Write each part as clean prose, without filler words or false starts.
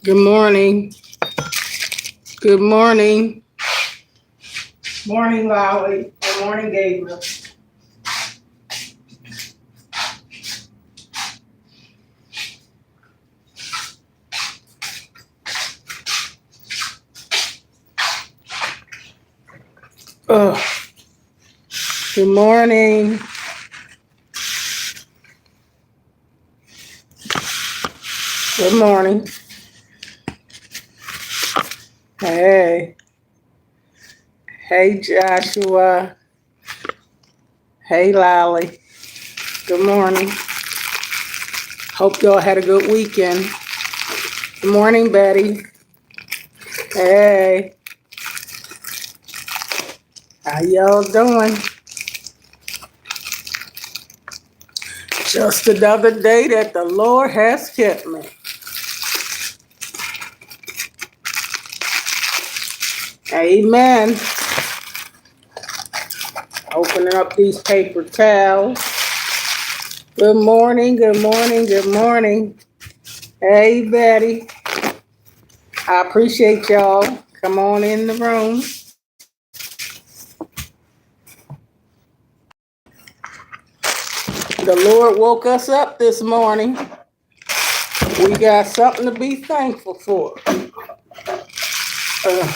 Good morning. Good morning. Morning, Lolly. Good morning, Gabriel. Ugh. Good morning. Good morning. Hey. Hey, Joshua. Hey, Lolly. Good morning. Hope y'all had a good weekend. Good morning, Betty. Hey. How y'all doing? Just another day that the Lord has kept me. Amen. Opening up these paper towels. Good morning, good morning, good morning. Hey, Betty. I appreciate y'all. Come on in the room. The Lord woke us up this morning. We got something to be thankful for. Uh,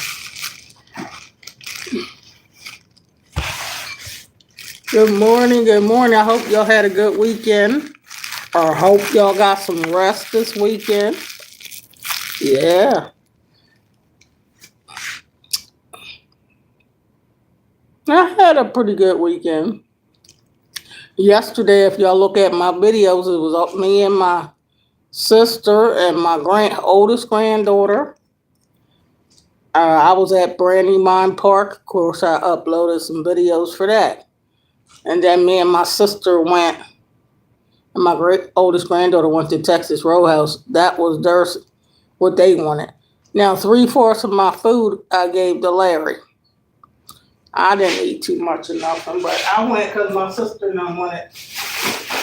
Good morning, good morning. I hope y'all had a good weekend. Or hope y'all got some rest this weekend. Yeah. I had a pretty good weekend. Yesterday, if y'all look at my videos, it was me and my sister and my oldest granddaughter. I was at Brandywine Park. Of course, I uploaded some videos for that. And then me and my sister went, and my oldest granddaughter went to Texas Roadhouse. That was what they wanted. Now, 3/4 of my food I gave to Larry. I didn't eat too much of nothing, but I went because my sister and I wanted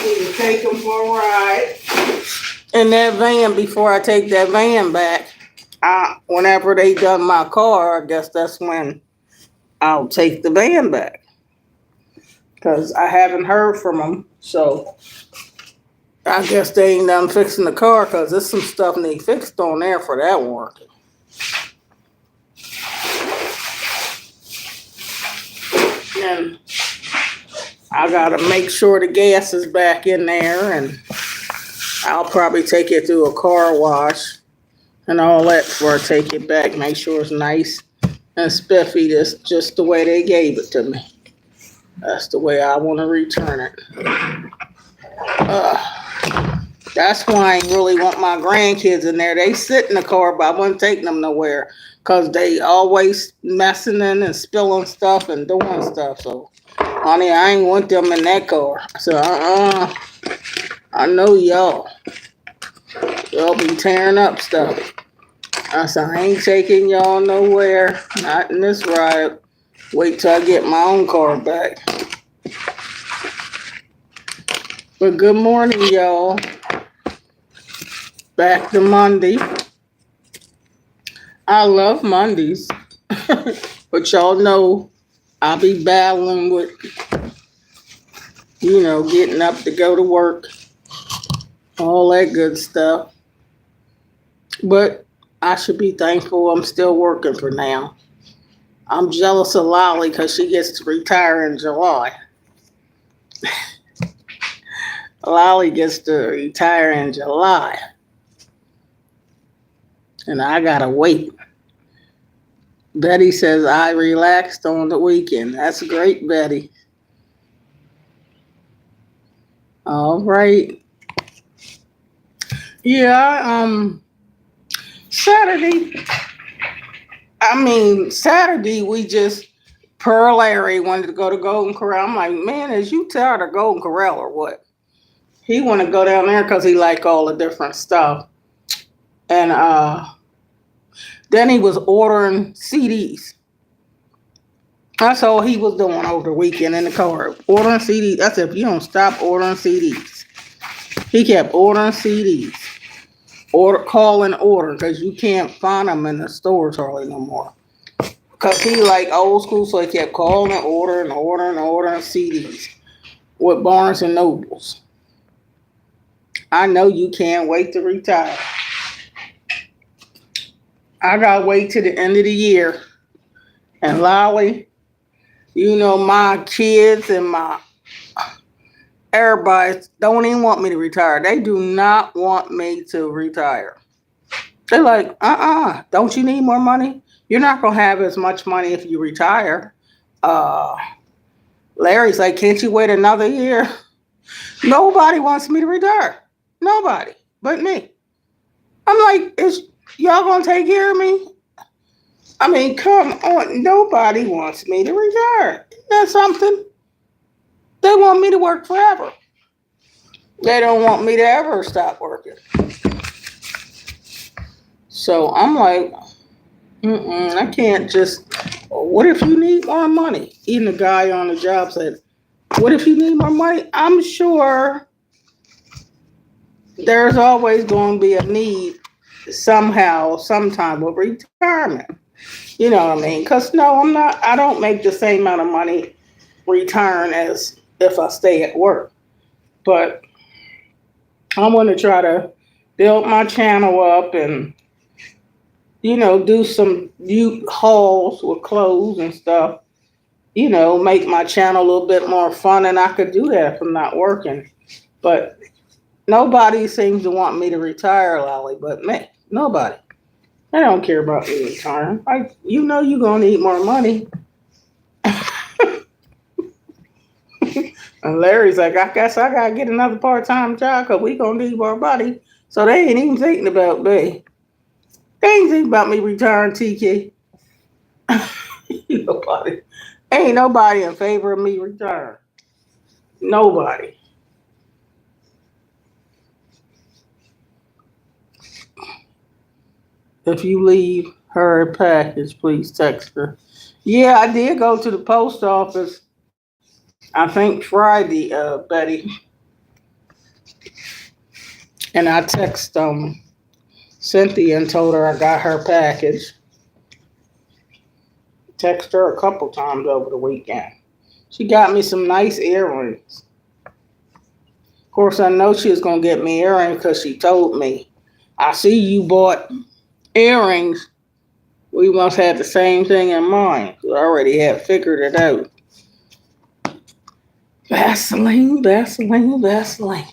me to take him for a ride in that van before I take that van back. Whenever they done my car, I guess that's when I'll take the van back. Because I haven't heard from them. So I guess they ain't done fixing the car because there's some stuff they fixed on there for that working. And I got to make sure the gas is back in there, and I'll probably take it through a car wash and all that before I take it back. Make sure it's nice and spiffy, just the way they gave it to me. That's the way I want to return it. That's why I really want my grandkids in there. They sit in the car, but I wasn't taking them nowhere because they always messing in and spilling stuff and doing stuff. So, honey, I ain't want them in that car. So, I know y'all be tearing up stuff. I said, I ain't taking y'all nowhere. Not in this ride. Wait till I get my own car back. But good morning, y'all. Back to Monday. I love Mondays. But y'all know I'll be battling with, getting up to go to work. All that good stuff. But I should be thankful I'm still working for now. I'm jealous of Lolly because she gets to retire in July. Lolly gets to retire in July. And I gotta wait. Betty says I relaxed on the weekend. That's great, Betty. All right. Yeah, Saturday we just, per Larry wanted to go to Golden Corral. I'm like, man, is you tired of Golden Corral or what? He want to go down there because he like all the different stuff. And then he was ordering CDs. That's all he was doing over the weekend in the car. Ordering CDs. I said, if you don't stop ordering CDs. He kept ordering CDs. Order, call and order because you can't find them in the stores hardly no more. Because he like old school, so he kept calling and ordering CDs with Barnes and Nobles. I know you can't wait to retire. I gotta wait till the end of the year. And Lolly, you know my kids and my everybody don't even want me to retire. They do not want me to retire. They're like, don't you need more money? You're not gonna have as much money if you retire. Uh Larry's like, can't you wait another year? Nobody wants me to retire. Nobody but me. I'm like, is y'all gonna take care of me? I mean, come on. Nobody wants me to retire. Isn't that something? They want me to work forever. They don't want me to ever stop working. So I'm like, I can't just. What if you need more money? Even the guy on the job said, what if you need more money? I'm sure there's always going to be a need somehow, sometime with retirement. You know what I mean? Because no, I'm not, I don't make the same amount of money return as if I stay at work. But I'm going to try to build my channel up and, do some hauls with clothes and stuff. Make my channel a little bit more fun, and I could do that if I'm not working. But nobody seems to want me to retire, Lolly, but me. Nobody. They don't care about me retiring. You're going to need more money. And Larry's like, I guess I got to get another part-time job because we going to need more money. So they ain't even thinking about me. They ain't thinking about me retiring, TK. Nobody. Ain't nobody in favor of me retiring. Nobody. If you leave her a package, please text her. Yeah, I did go to the post office. I think Friday, Betty, and I texted Cynthia and told her I got her package. Text her a couple times over the weekend. She got me some nice earrings. Of course, I know she was gonna get me earrings because she told me. I see you bought earrings. We must have the same thing in mind. I already had figured it out. Vaseline, Vaseline, Vaseline.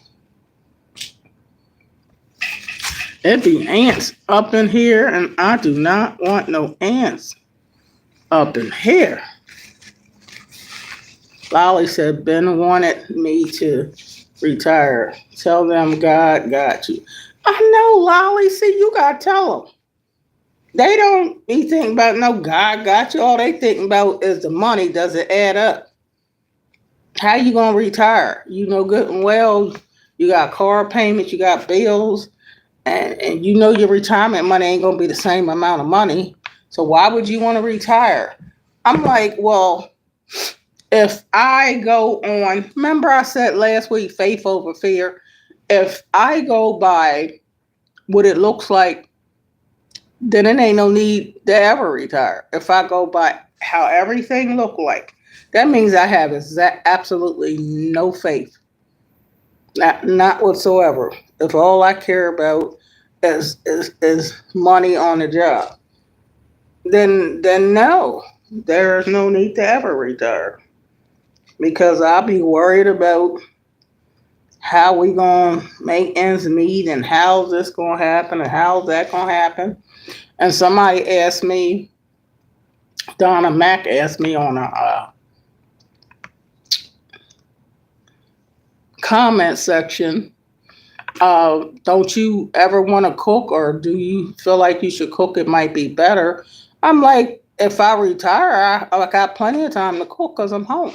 It be ants up in here, and I do not want no ants up in here. Lolly said Ben wanted me to retire. Tell them God got you. I know, Lolly. See, you gotta tell them. They don't be thinking about no God got you. All they thinking about is the money. Does it add up? How you gonna retire? You know good and well you got car payments, you got bills, and your retirement money ain't gonna be the same amount of money. So why would you want to retire? I'm like, well, if I go on, remember I said last week, faith over fear. If I go by what it looks like, then it ain't no need to ever retire. If I go by how everything look like, that means I have absolutely no faith, not whatsoever. If all I care about is money on the job, then no, there is no need to ever retire because I'll be worried about how we gonna make ends meet and how's this gonna happen and how's that gonna happen. And somebody asked me, Donna Mack asked me on a comment section, don't you ever want to cook, or do you feel like you should cook? It might be better. I'm like, if I retire, I got plenty of time to cook because I'm home.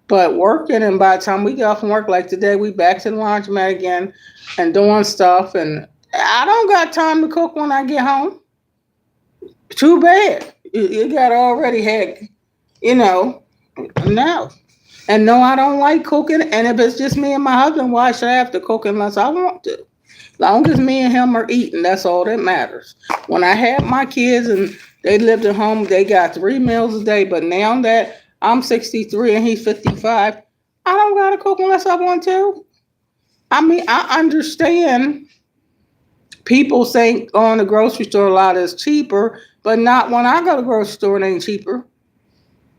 But working, and by the time we get off from work, like today, we back to the laundromat again and doing stuff, and I don't got time to cook when I get home. Too bad. You got already had, no. And no, I don't like cooking. And if it's just me and my husband, why should I have to cook unless I want to? Long as me and him are eating, that's all that matters. When I had my kids and they lived at home, they got 3 meals a day. But now that I'm 63 and he's 55, I don't gotta cook unless I want to. I mean, I understand people think going to the grocery store a lot is cheaper, but not when I go to the grocery store, it ain't cheaper.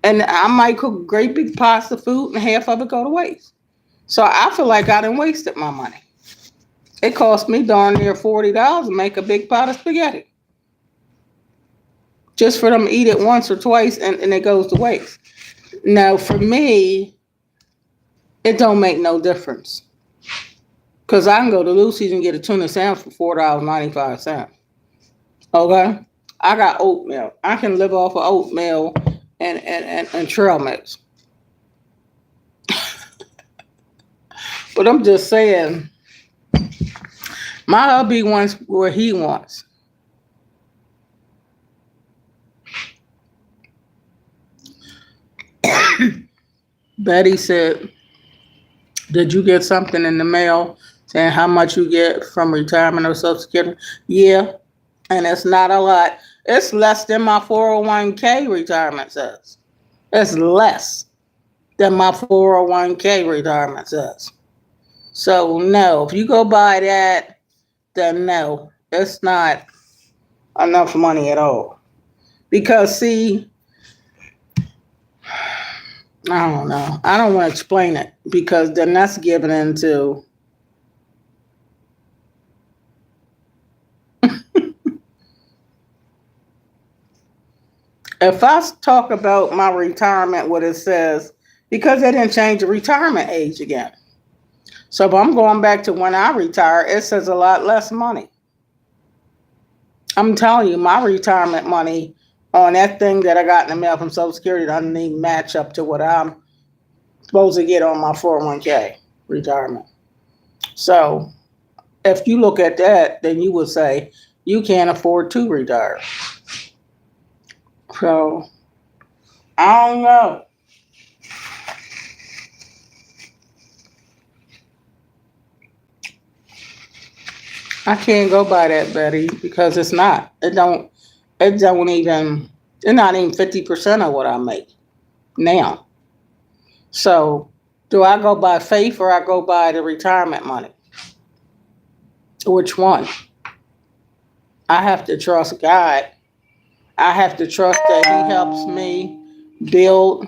And I might cook a great big pasta food and half of it go to waste. So I feel like I done wasted my money. It cost me darn near $40 to make a big pot of spaghetti. Just for them to eat it once or twice and it goes to waste. Now for me, it don't make no difference. Cause I can go to Lucy's and get a tuna sandwich for $4.95. Okay? I got oatmeal. I can live off of oatmeal and trail mix. But I'm just saying, my hubby wants what he wants. Betty said, did you get something in the mail saying how much you get from retirement or Social Security? Yeah, and it's not a lot. It's less than my 401k retirement says. It's less than my 401k retirement says. So, no, if you go by that, then no, it's not enough money at all. Because, see, I don't know. I don't want to explain it because then that's given into. If I talk about my retirement, what it says, because they didn't change the retirement age again. So if I'm going back to when I retire, it says a lot less money. I'm telling you, my retirement money on that thing that I got in the mail from Social Security doesn't even match up to what I'm supposed to get on my 401k retirement. So if you look at that, then you would say you can't afford to retire. So I don't know. I can't go by that, Betty, because it's not. It don't even, it's not even 50% of what I make now. So do I go by faith or I go by the retirement money? Which one? I have to trust God. I have to trust that He helps me build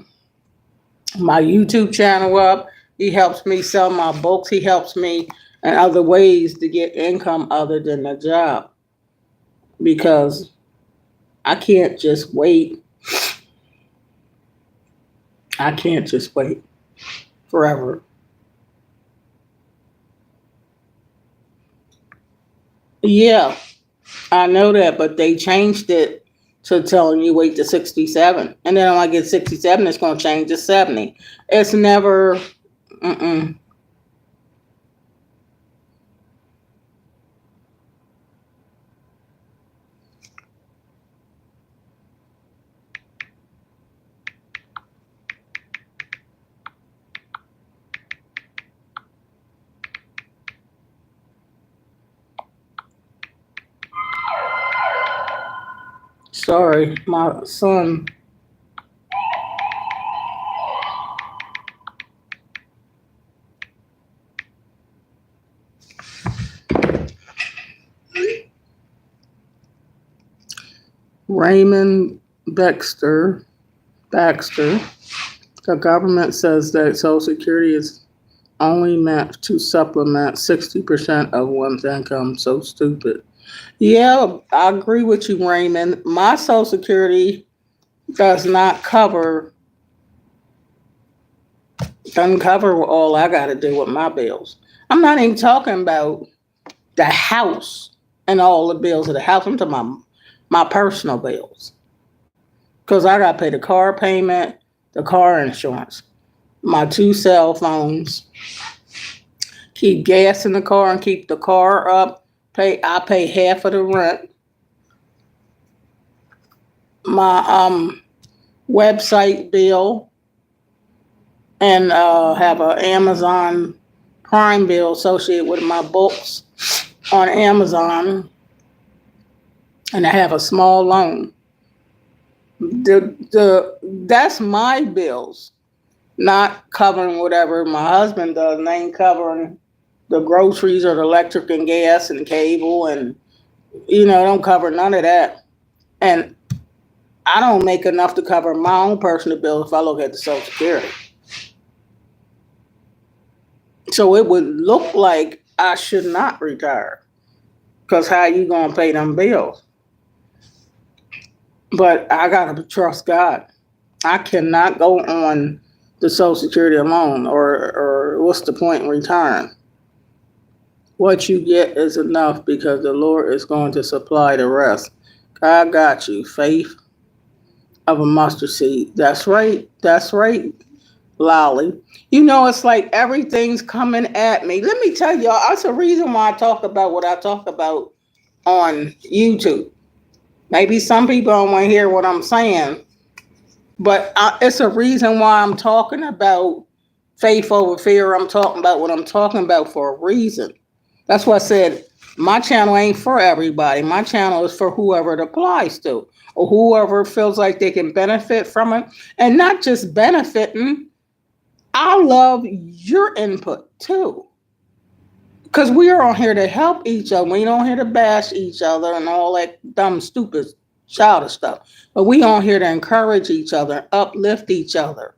my YouTube channel up. He helps me sell my books. He helps me in other ways to get income other than the job. Because I can't just wait. I can't just wait forever. Yeah, I know that, but they changed it to telling you wait to 67. And then when I get 67, it's going to change to 70. It's never, mm-mm. Sorry, my son. Raymond Baxter, the government says that Social Security is only meant to supplement 60% of one's income. So stupid. Yeah, I agree with you, Raymond. My Social Security does not cover, doesn't cover all I got to do with my bills. I'm not even talking about the house and all the bills of the house. I'm talking about my personal bills. Because I got to pay the car payment, the car insurance, my 2 cell phones, keep gas in the car and keep the car up. I pay half of the rent. My website bill and have an Amazon Prime bill associated with my books. on Amazon, and I have a small loan. That's my bills, not covering whatever my husband does. And they ain't covering the groceries or the electric and gas and cable, and don't cover none of that. And I don't make enough to cover my own personal bills if I look at the Social Security. So it would look like I should not retire, because how you gonna pay them bills? But I gotta trust God. I cannot go on the Social Security alone, or what's the point in retiring? What you get is enough, because the Lord is going to supply the rest. God got you. Faith of a mustard seed. That's right. That's right, Lolly. It's like everything's coming at me. Let me tell y'all, that's the reason why I talk about what I talk about on YouTube. Maybe some people don't want to hear what I'm saying, but it's a reason why I'm talking about faith over fear. I'm talking about what I'm talking about for a reason. That's why I said my channel ain't for everybody. My channel is for whoever it applies to, or whoever feels like they can benefit from it. And not just benefiting, I love your input too. Because we are on here to help each other. We don't here to bash each other and all that dumb, stupid, childish stuff. But we on here to encourage each other, uplift each other.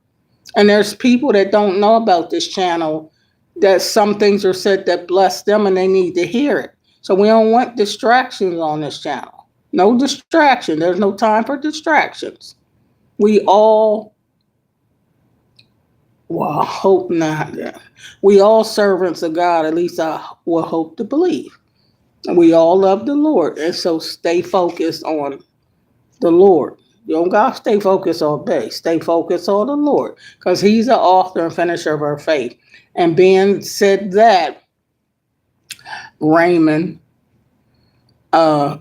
And there's people that don't know about this channel, that some things are said that bless them and they need to hear it. So we don't want distractions on this channel. No distraction. There's no time for distractions. We all, well, I hope not. We all servants of God, at least I will hope to believe. We all love the Lord. And so stay focused on the Lord. You don't got to stay focused all day. Stay focused on the Lord, because He's the author and finisher of our faith. And being said that, Raymond, I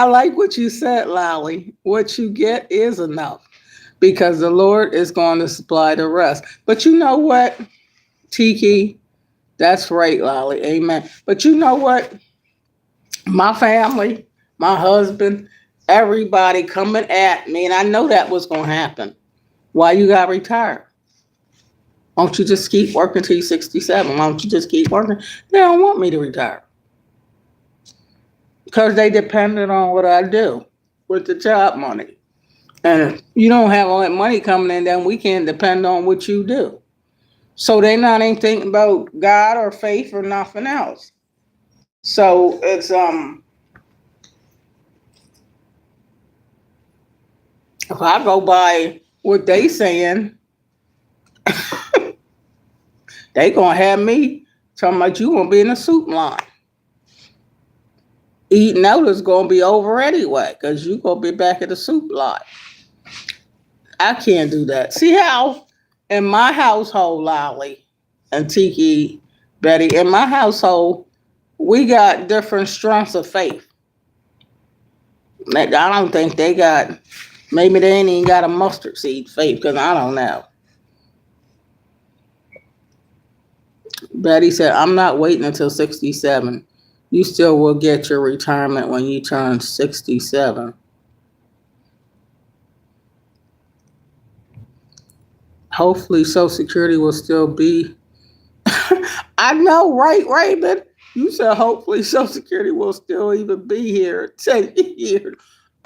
like what you said, Lolly. What you get is enough, because the Lord is going to supply the rest. But you know what, Tiki? That's right, Lolly. Amen. But you know what? My family, my husband, everybody coming at me, and I know that was going to happen. Why you got retired? Won't you just keep working till you're 67? Why don't you just keep working? They don't want me to retire, because they depended on what I do with the job money. And if you don't have all that money coming in, then we can't depend on what you do. So they not ain't thinking about God or faith or nothing else. So it's if I go by what they saying, they gonna have me talking about you gonna be in a soup line. Eating out is gonna be over anyway, because you gonna be back at the soup line. I can't do that. See how in my household, Lolly and Tiki, Betty, in my household, we got different strengths of faith. I don't think they got, maybe they ain't even got a mustard seed faith, because I don't know. Betty said, I'm not waiting until 67. You still will get your retirement when you turn 67. Hopefully Social Security will still be. I know, right, Raymond? You said hopefully Social Security will still even be here 10 years.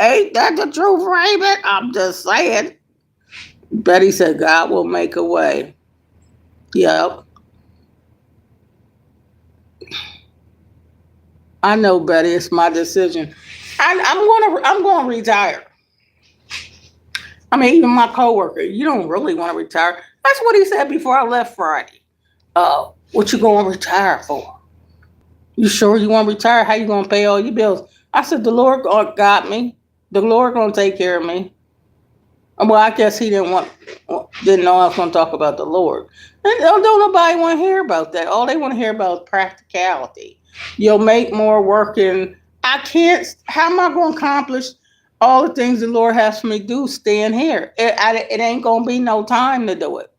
Ain't that the truth, Raymond? I'm just saying. Betty said God will make a way. Yep. I know, Betty. It's my decision. I'm going to retire. I mean, even my coworker, you don't really want to retire. That's what he said before I left Friday. What you going to retire for? You sure you want to retire? How you going to pay all your bills? I said, the Lord got me. The Lord going to take care of me. Well, I guess he didn't know I was going to talk about the Lord. And don't nobody want to hear about that. All they want to hear about is practicality. You'll make more working. I can't. How am I going to accomplish all the things the Lord has for me to do staying here? It ain't going to be no time to do it.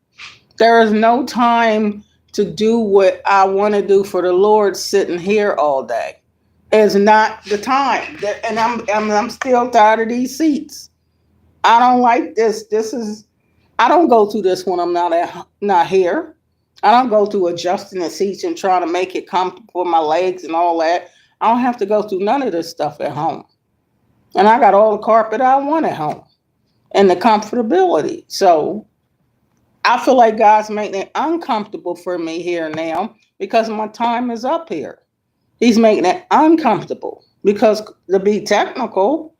There is no time to do what I want to do for the Lord sitting here all day. It's not the time. And I'm still tired of these seats. I don't like this. I don't go through this when I'm not here. I don't go through adjusting the seats and trying to make it comfortable for my legs and all that. I don't have to go through none of this stuff at home. And I got all the carpet I want at home and the comfortability. So I feel like God's making it uncomfortable for me here now because my time is up here. He's making it uncomfortable because, to be technical,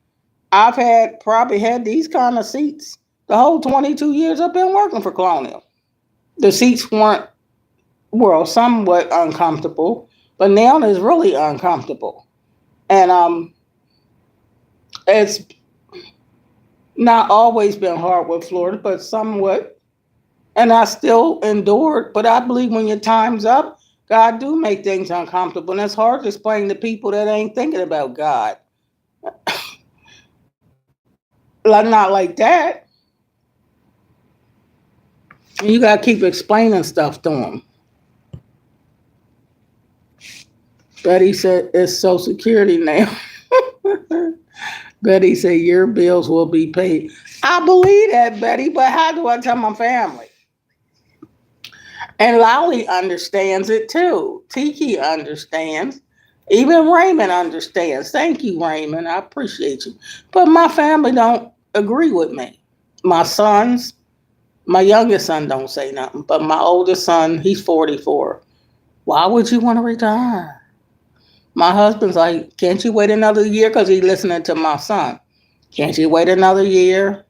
I've probably had these kind of seats the whole 22 years I've been working for Colonial. The seats weren't, well, somewhat uncomfortable, but now it's really uncomfortable. And it's not always been hard with Florida, but somewhat. And I still endured. But I believe when your time's up, God do make things uncomfortable. And it's hard to explain to people that ain't thinking about God. Not like that. You got to keep explaining stuff to them. Betty said it's Social Security now. Betty said your bills will be paid. I believe that, Betty, but how do I tell my family? And Lolly understands it too. Tiki understands. Even Raymond understands. Thank you, Raymond. I appreciate you. But my family don't agree with me. My sons, my youngest son don't say nothing, but my oldest son, he's 44. Why would you want to retire? My husband's like, can't you wait another year? Because he's listening to my son. Can't you wait another year?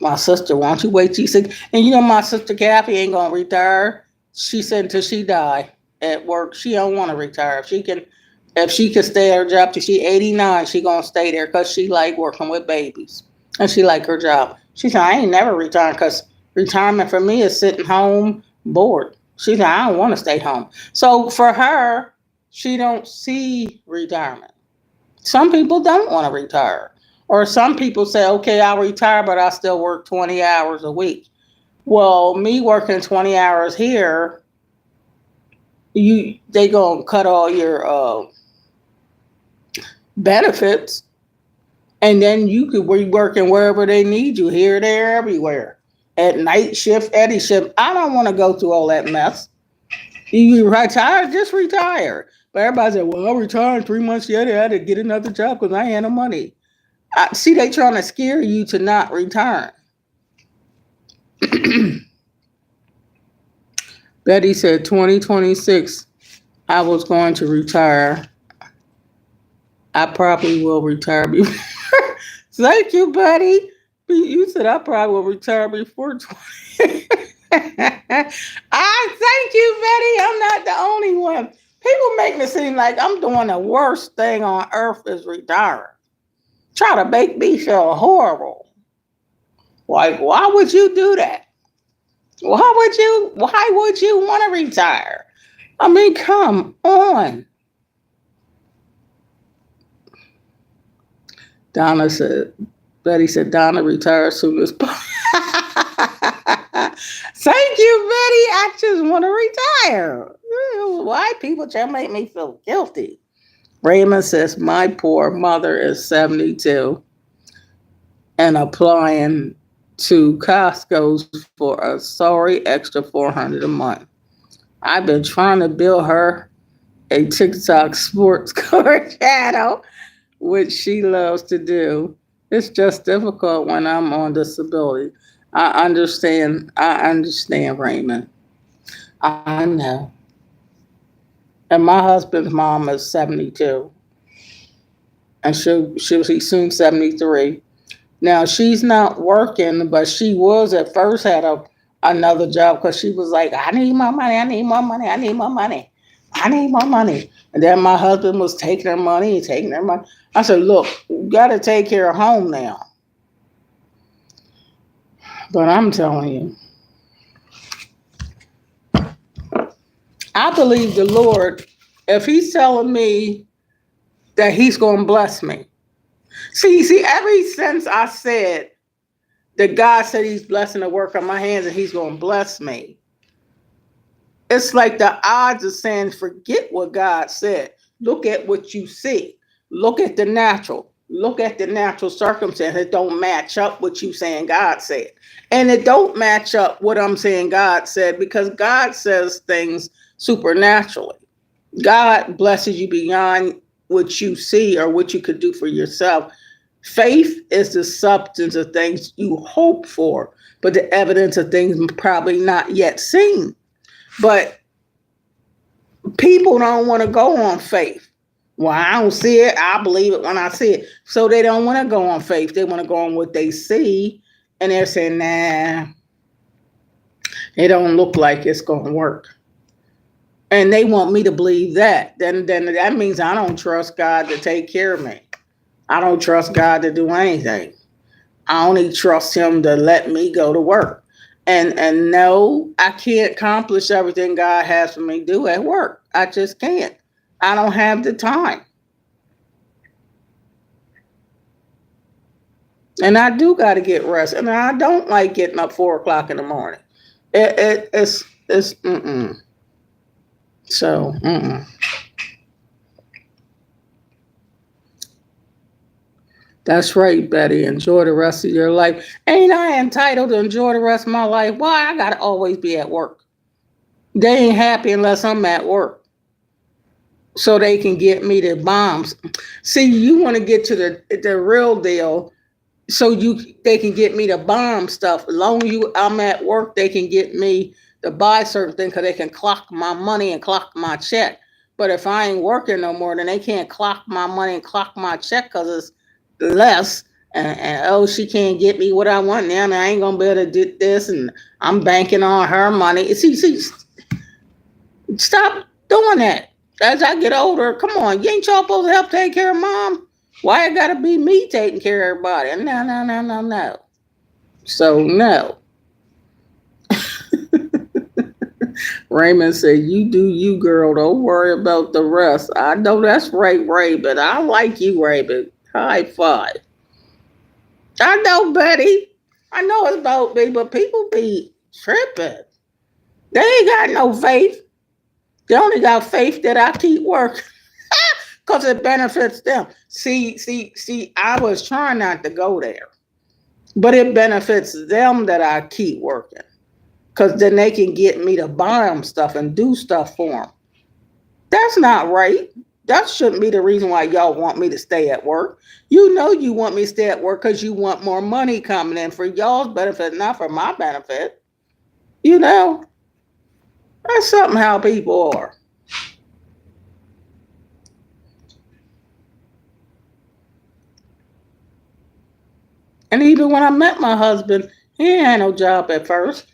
My sister, why don't you wait till 6? And my sister Kathy ain't going to retire. She said until she die at work, she don't want to retire. If she could stay at her job till she 89, she going to stay there because she like working with babies. And she like her job. She said, I ain't never retiring because retirement for me is sitting home bored. She said, I don't want to stay home. So for her, she don't see retirement. Some people don't want to retire. Or some people say, okay, I'll retire, but I still work 20 hours a week. Well, me working 20 hours here, they gonna cut all your benefits, and then you could be working wherever they need you, here, there, everywhere. At night shift, any shift. I don't want to go through all that mess. You retire, just retire. But everybody said, well, I'll retire in 3 months yet. I had to get another job because I ain't had no money. See, they trying to scare you to not retire. Betty said 2026, I was going to retire. I probably will retire before. Thank you, Betty. You said I probably will retire before 20. Thank you, Betty. I'm not the only one. People make me seem like I'm doing the worst thing on earth is retiring. Try to make me feel horrible. Like, why would you do that? Why would you want to retire? I mean, come on. Betty said, Donna retire as soon as possible. Thank you, Betty. I just want to retire. Why people try to make me feel guilty? Raymond says, my poor mother is 72 and applying to Costco's for a sorry extra $400 a month. I've been trying to build her a TikTok sports car channel, which she loves to do. It's just difficult when I'm on disability. I understand, Raymond. I know. And my husband's mom is 72. And she'll be soon 73. Now, she's not working, but she was at first had another job because she was like, I need more money. And then my husband was taking her money. I said, look, you got to take care of home now. But I'm telling you, I believe the Lord, if he's telling me that he's going to bless me. See, ever since I said that God said he's blessing the work of my hands and he's going to bless me. It's like the odds are saying, forget what God said. Look at what you see. Look at the natural. Look at the natural circumstance. It don't match up what you saying God said. And it don't match up what I'm saying God said, because God says things supernaturally. God blesses you beyond what you see or what you could do for yourself. Faith is the substance of things you hope for, but the evidence of things probably not yet seen. But people don't want to go on faith. Well, I don't see it. I believe it when I see it. So they don't want to go on faith. They want to go on what they see. And they're saying, nah, it don't look like it's going to work. And they want me to believe that. Then that means I don't trust God to take care of me. I don't trust God to do anything. I only trust him to let me go to work. And no, I can't accomplish everything God has for me to do at work. I just can't. I don't have the time. And I do got to get rest. And I don't like getting up 4 o'clock in the morning. It's mm-mm. So, mm-mm. That's right, Betty. Enjoy the rest of your life. Ain't I entitled to enjoy the rest of my life? Why I gotta always be at work? They ain't happy unless I'm at work. So they can get me the bombs. See, you want to get to the real deal, so they can get me to bomb stuff. As long as I'm at work, they can get me to buy certain things because they can clock my money and clock my check. But if I ain't working no more, then they can't clock my money and clock my check because it's less. And oh, she can't get me what I want now, and I ain't gonna be able to do this, and I'm banking on her money. See, stop doing that. As I get older, come on, you ain't y'all supposed to help take care of mom? Why it gotta be me taking care of everybody? No. So no. Raymond said, "You do you, girl. Don't worry about the rest." I know that's right, Ray, but I like you, Ray, but high five. I know, Betty. I know it's about me, but people be tripping. They ain't got no faith. They only got faith that I keep working because it benefits them. See, I was trying not to go there, but it benefits them that I keep working because then they can get me to buy them stuff and do stuff for them. That's not right. That shouldn't be the reason why y'all want me to stay at work. You know you want me to stay at work because you want more money coming in for y'all's benefit, not for my benefit. You know, that's something how people are. And even when I met my husband, he ain't had no job at first.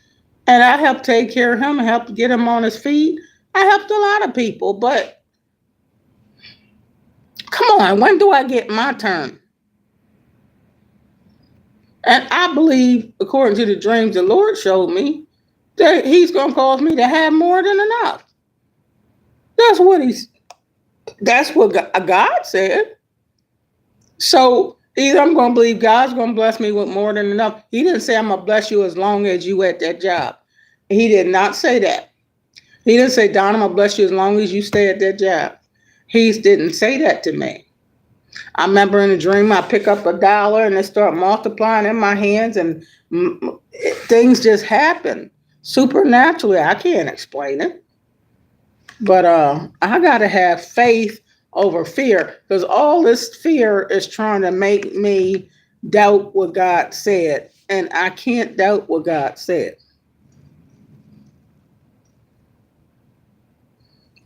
And I helped take care of him and helped get him on his feet. I helped a lot of people, but come on, when do I get my turn? And I believe, according to the dreams the Lord showed me, that he's going to cause me to have more than enough. That's what God said. So either I'm going to believe God's going to bless me with more than enough. He didn't say I'm going to bless you as long as you at that job. He did not say that. He didn't say, Don, I'm going to bless you as long as you stay at that job. He didn't say that to me. I remember in a dream, I pick up $1 and it start multiplying in my hands, and things just happen supernaturally. I can't explain it, but I gotta have faith over fear, because all this fear is trying to make me doubt what God said, and I can't doubt what God said.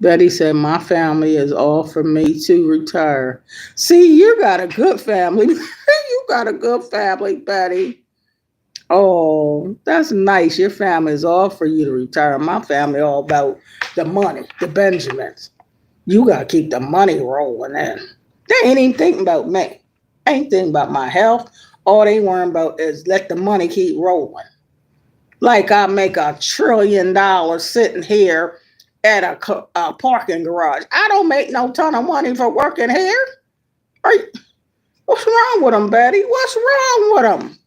Betty said, my family is all for me to retire. See, you got a good family. You got a good family, Betty. Oh, that's nice. Your family is all for you to retire. My family all about the money, the Benjamins. You got to keep the money rolling in. They ain't even thinking about me. Ain't thinking about my health. All they worrying about is let the money keep rolling. Like I make $1 trillion sitting here at a parking garage. I don't make no ton of money for working here. What's wrong with them, Betty? What's wrong with them?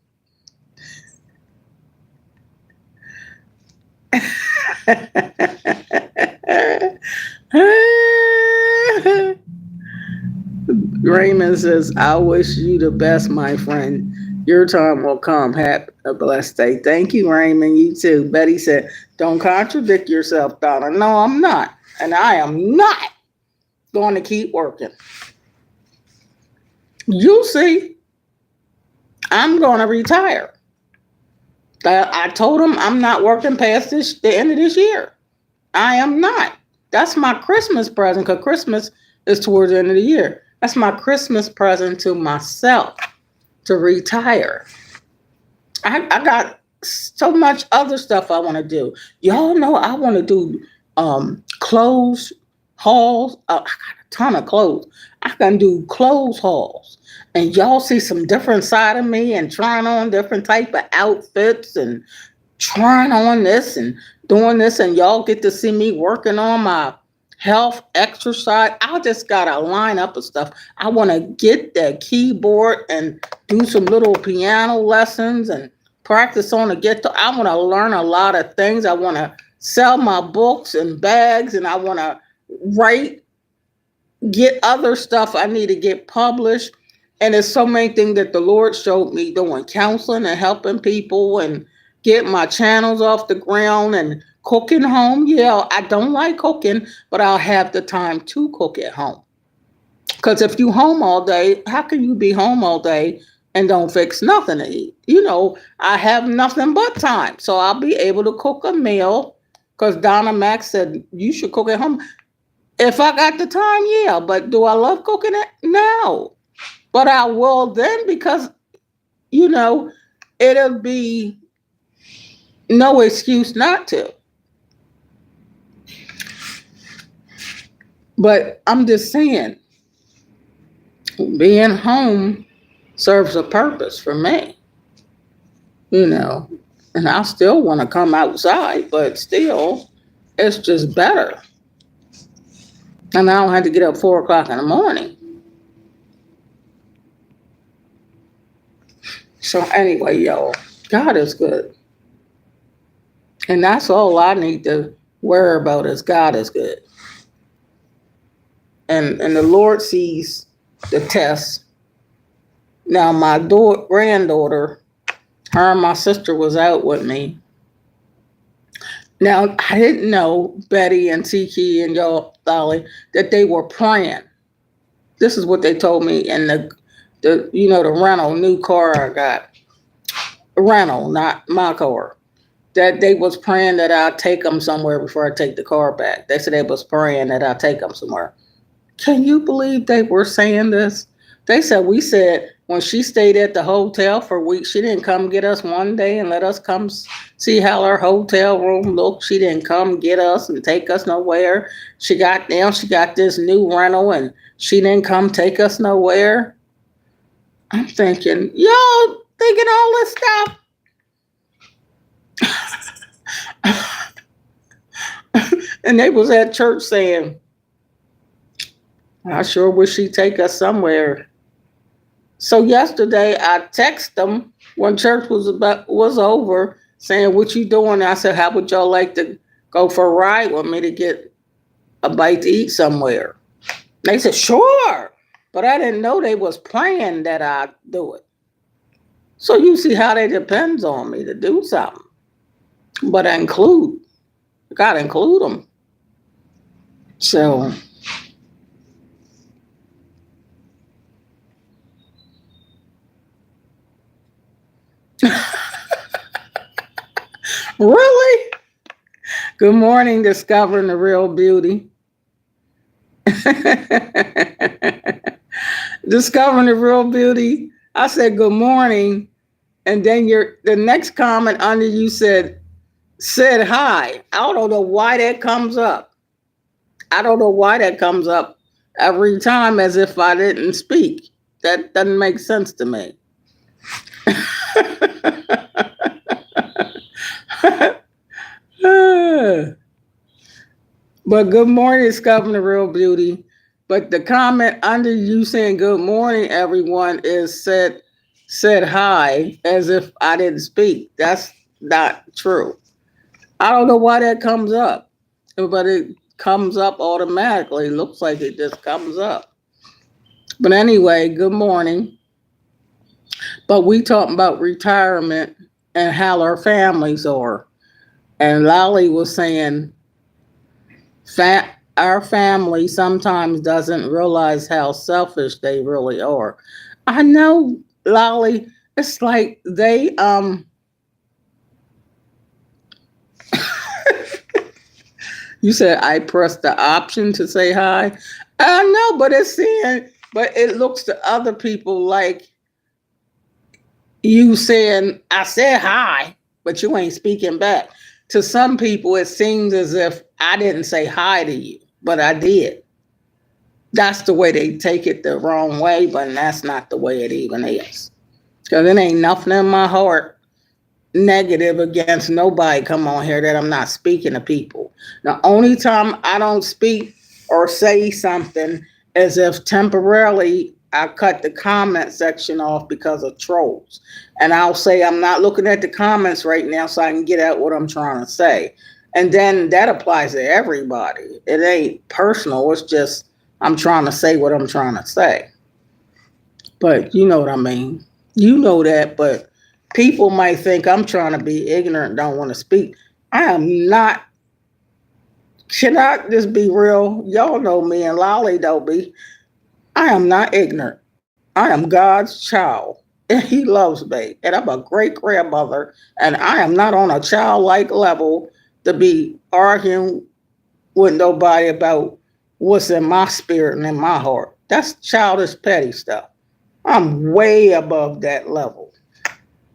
Raymond says, I wish you the best, my friend. Your time will come. Have a blessed day. Thank you, Raymond. You too. Betty said, don't contradict yourself, Donna. No, I'm not. And I am not going to keep working. You see, I'm going to retire. I told him I'm not working past the end of this year. I am not. That's my Christmas present because Christmas is towards the end of the year. That's my Christmas present to myself to retire. I got so much other stuff I want to do. Y'all know I want to do clothes hauls. I got a ton of clothes. I can do clothes hauls. And y'all see some different side of me and trying on different type of outfits and trying on this and doing this. And y'all get to see me working on my health, exercise. I just got a lineup of stuff. I want to get that keyboard and do some little piano lessons and practice on the guitar. I want to learn a lot of things. I want to sell my books and bags, and I want to write, get other stuff I need to get published. And there's so many things that the Lord showed me doing counseling and helping people and get my channels off the ground and cooking home. Yeah, I don't like cooking, but I'll have the time to cook at home. Because if you home all day, how can you be home all day and don't fix nothing to eat? You know, I have nothing but time. So I'll be able to cook a meal because Donna Max said, you should cook at home. If I got the time, yeah. But do I love cooking it? No. But I will then because, you know, it'll be no excuse not to. But I'm just saying, being home serves a purpose for me, you know, and I still want to come outside, but still, it's just better. And I don't have to get up 4 o'clock in the morning. So anyway, y'all, God is good. And that's all I need to worry about is God is good. And the Lord sees the test. Now my granddaughter, her and my sister was out with me. Now I didn't know, Betty and Tiki and y'all, Dolly, that they were praying. This is what they told me in the rental new car I got. Rental, not my car. That they was praying that I'll take them somewhere before I take the car back. They said they was praying that I'll take them somewhere. Can you believe they were saying this? They said, we said when she stayed at the hotel for weeks, she didn't come get us one day and let us come see how our hotel room looked. She didn't come get us and take us nowhere. She got this new rental and she didn't come take us nowhere. I'm thinking, y'all thinking all this stuff. And they was at church saying, I sure wish she'd take us somewhere. So yesterday I texted them when church was over, saying, what you doing? I said, how would y'all like to go for a ride with me to get a bite to eat somewhere? They said, sure. But I didn't know they was praying that I'd do it. So you see how they depends on me to do something. But I gotta include them. So really? Good morning, discovering the real beauty. Discovering the real beauty. I said good morning, and then the next comment under you said hi. I don't know why that comes up. I don't know why that comes up every time as if I didn't speak. That doesn't make sense to me. But good morning, discovering the real beauty. But the comment under you saying good morning, everyone, is said hi as if I didn't speak. That's not true. I don't know why that comes up, but it comes up automatically. Looks like it just comes up. But anyway, good morning. But we talking about retirement and how our families are. And Lolly was saying, our family sometimes doesn't realize how selfish they really are. I know, Lolly. It's like you said I pressed the option to say hi. I know, but but it looks to other people like you saying, I said hi, but you ain't speaking back. To some people, it seems as if I didn't say hi to you, but I did. That's the way they take it the wrong way, but that's not the way it even is. Because it ain't nothing in my heart negative against nobody come on here that I'm not speaking to people. The only time I don't speak or say something is if temporarily I cut the comment section off because of trolls. And I'll say I'm not looking at the comments right now so I can get out what I'm trying to say. And then that applies to everybody. It ain't personal. It's just I'm trying to say what I'm trying to say. But you know what I mean. You know that, but people might think I'm trying to be ignorant, don't want to speak. I am not. Can I just be real? Y'all know me, and Lolly don't be. I am not ignorant. I am God's child, and He loves me. And I'm a great grandmother, and I am not on a childlike level to be arguing with nobody about what's in my spirit and in my heart. That's childish, petty stuff. I'm way above that level.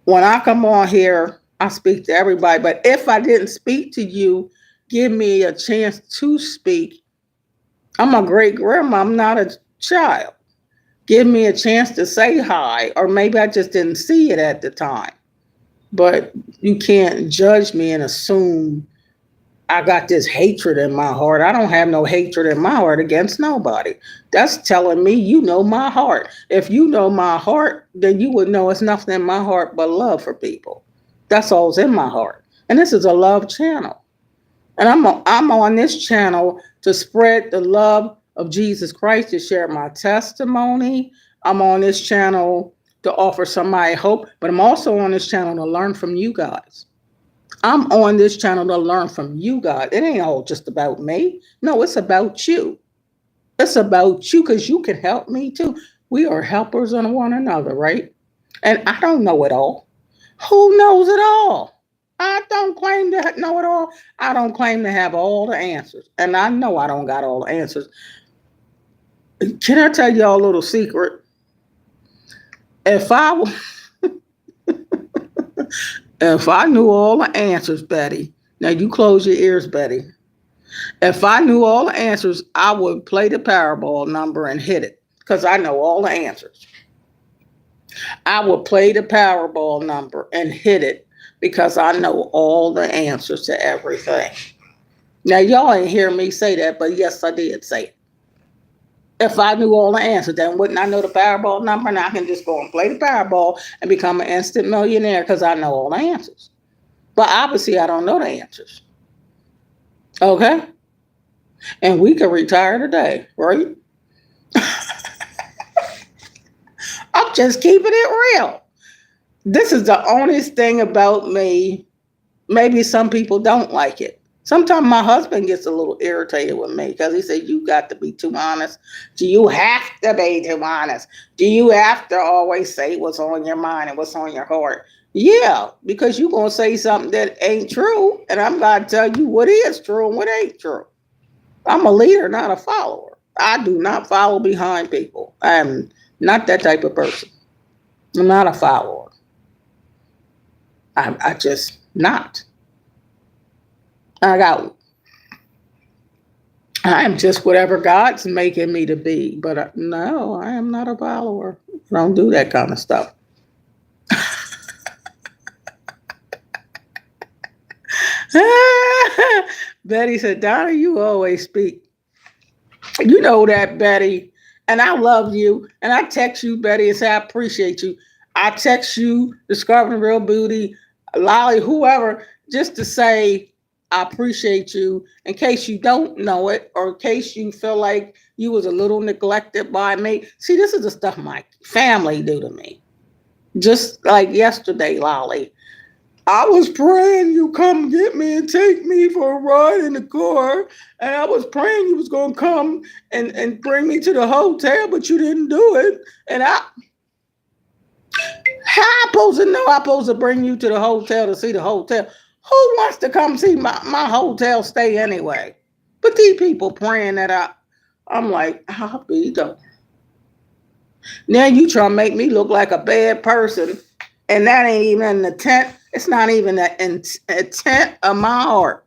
When I come on here, I speak to everybody. But if I didn't speak to you, give me a chance to speak. I'm a great grandma. I'm not a child. Give me a chance to say hi, or maybe I just didn't see it at the time. But you can't judge me and assume I got this hatred in my heart. I don't have no hatred in my heart against nobody. That's telling me you know my heart. If you know my heart, then you would know it's nothing in my heart but love for people. That's all's in my heart. And this is a love channel. And I'm on this channel to spread the love of Jesus Christ, to share my testimony. I'm on this channel to offer somebody hope, but I'm also on this channel to learn from you guys. I'm on this channel to learn from you guys. It ain't all just about me. No, it's about you. It's about you because you can help me too. We are helpers on one another, right? And I don't know it all. Who knows it all? I don't claim to know it all. I don't claim to have all the answers. And I know I don't got all the answers. Can I tell y'all a little secret? If I if I knew all the answers, Betty, now you close your ears, Betty. If I knew all the answers, I would play the Powerball number and hit it because I know all the answers. I would play the Powerball number and hit it because I know all the answers to everything. Now, y'all ain't hear me say that, but yes, I did say it. If I knew all the answers, then wouldn't I know the Powerball number? And I can just go and play the Powerball and become an instant millionaire because I know all the answers. But obviously, I don't know the answers. Okay? And we can retire today, right? I'm just keeping it real. This is the honest thing about me. Maybe some people don't like it. Sometimes my husband gets a little irritated with me because he said, you got to be too honest. Do you have to be too honest? Do you have to always say what's on your mind and what's on your heart? Yeah, because you're going to say something that ain't true, and I'm going to tell you what is true and what ain't true. I'm a leader, not a follower. I do not follow behind people. I'm not that type of person. I'm not a follower. I just not. I am just whatever God's making me to be. But no, I am not a follower. I don't do that kind of stuff. Betty said, Donna, you always speak. You know that, Betty. And I love you. And I text you, Betty, and say, I appreciate you. I text you, Discovering Real Beauty, Lolly, whoever, just to say, I appreciate you. In case you don't know it, or in case you feel like you was a little neglected by me. See, this is the stuff my family do to me. Just like yesterday, Lolly. I was praying you come get me and take me for a ride in the car. And I was praying you was gonna come and bring me to the hotel, but you didn't do it. And how I supposed to know I supposed to bring you to the hotel to see the hotel? Who wants to come see my hotel stay anyway? But these people praying that I'm like, I'll be the. Now you trying to make me look like a bad person, and that ain't even an intent. It's not even the intent of my heart.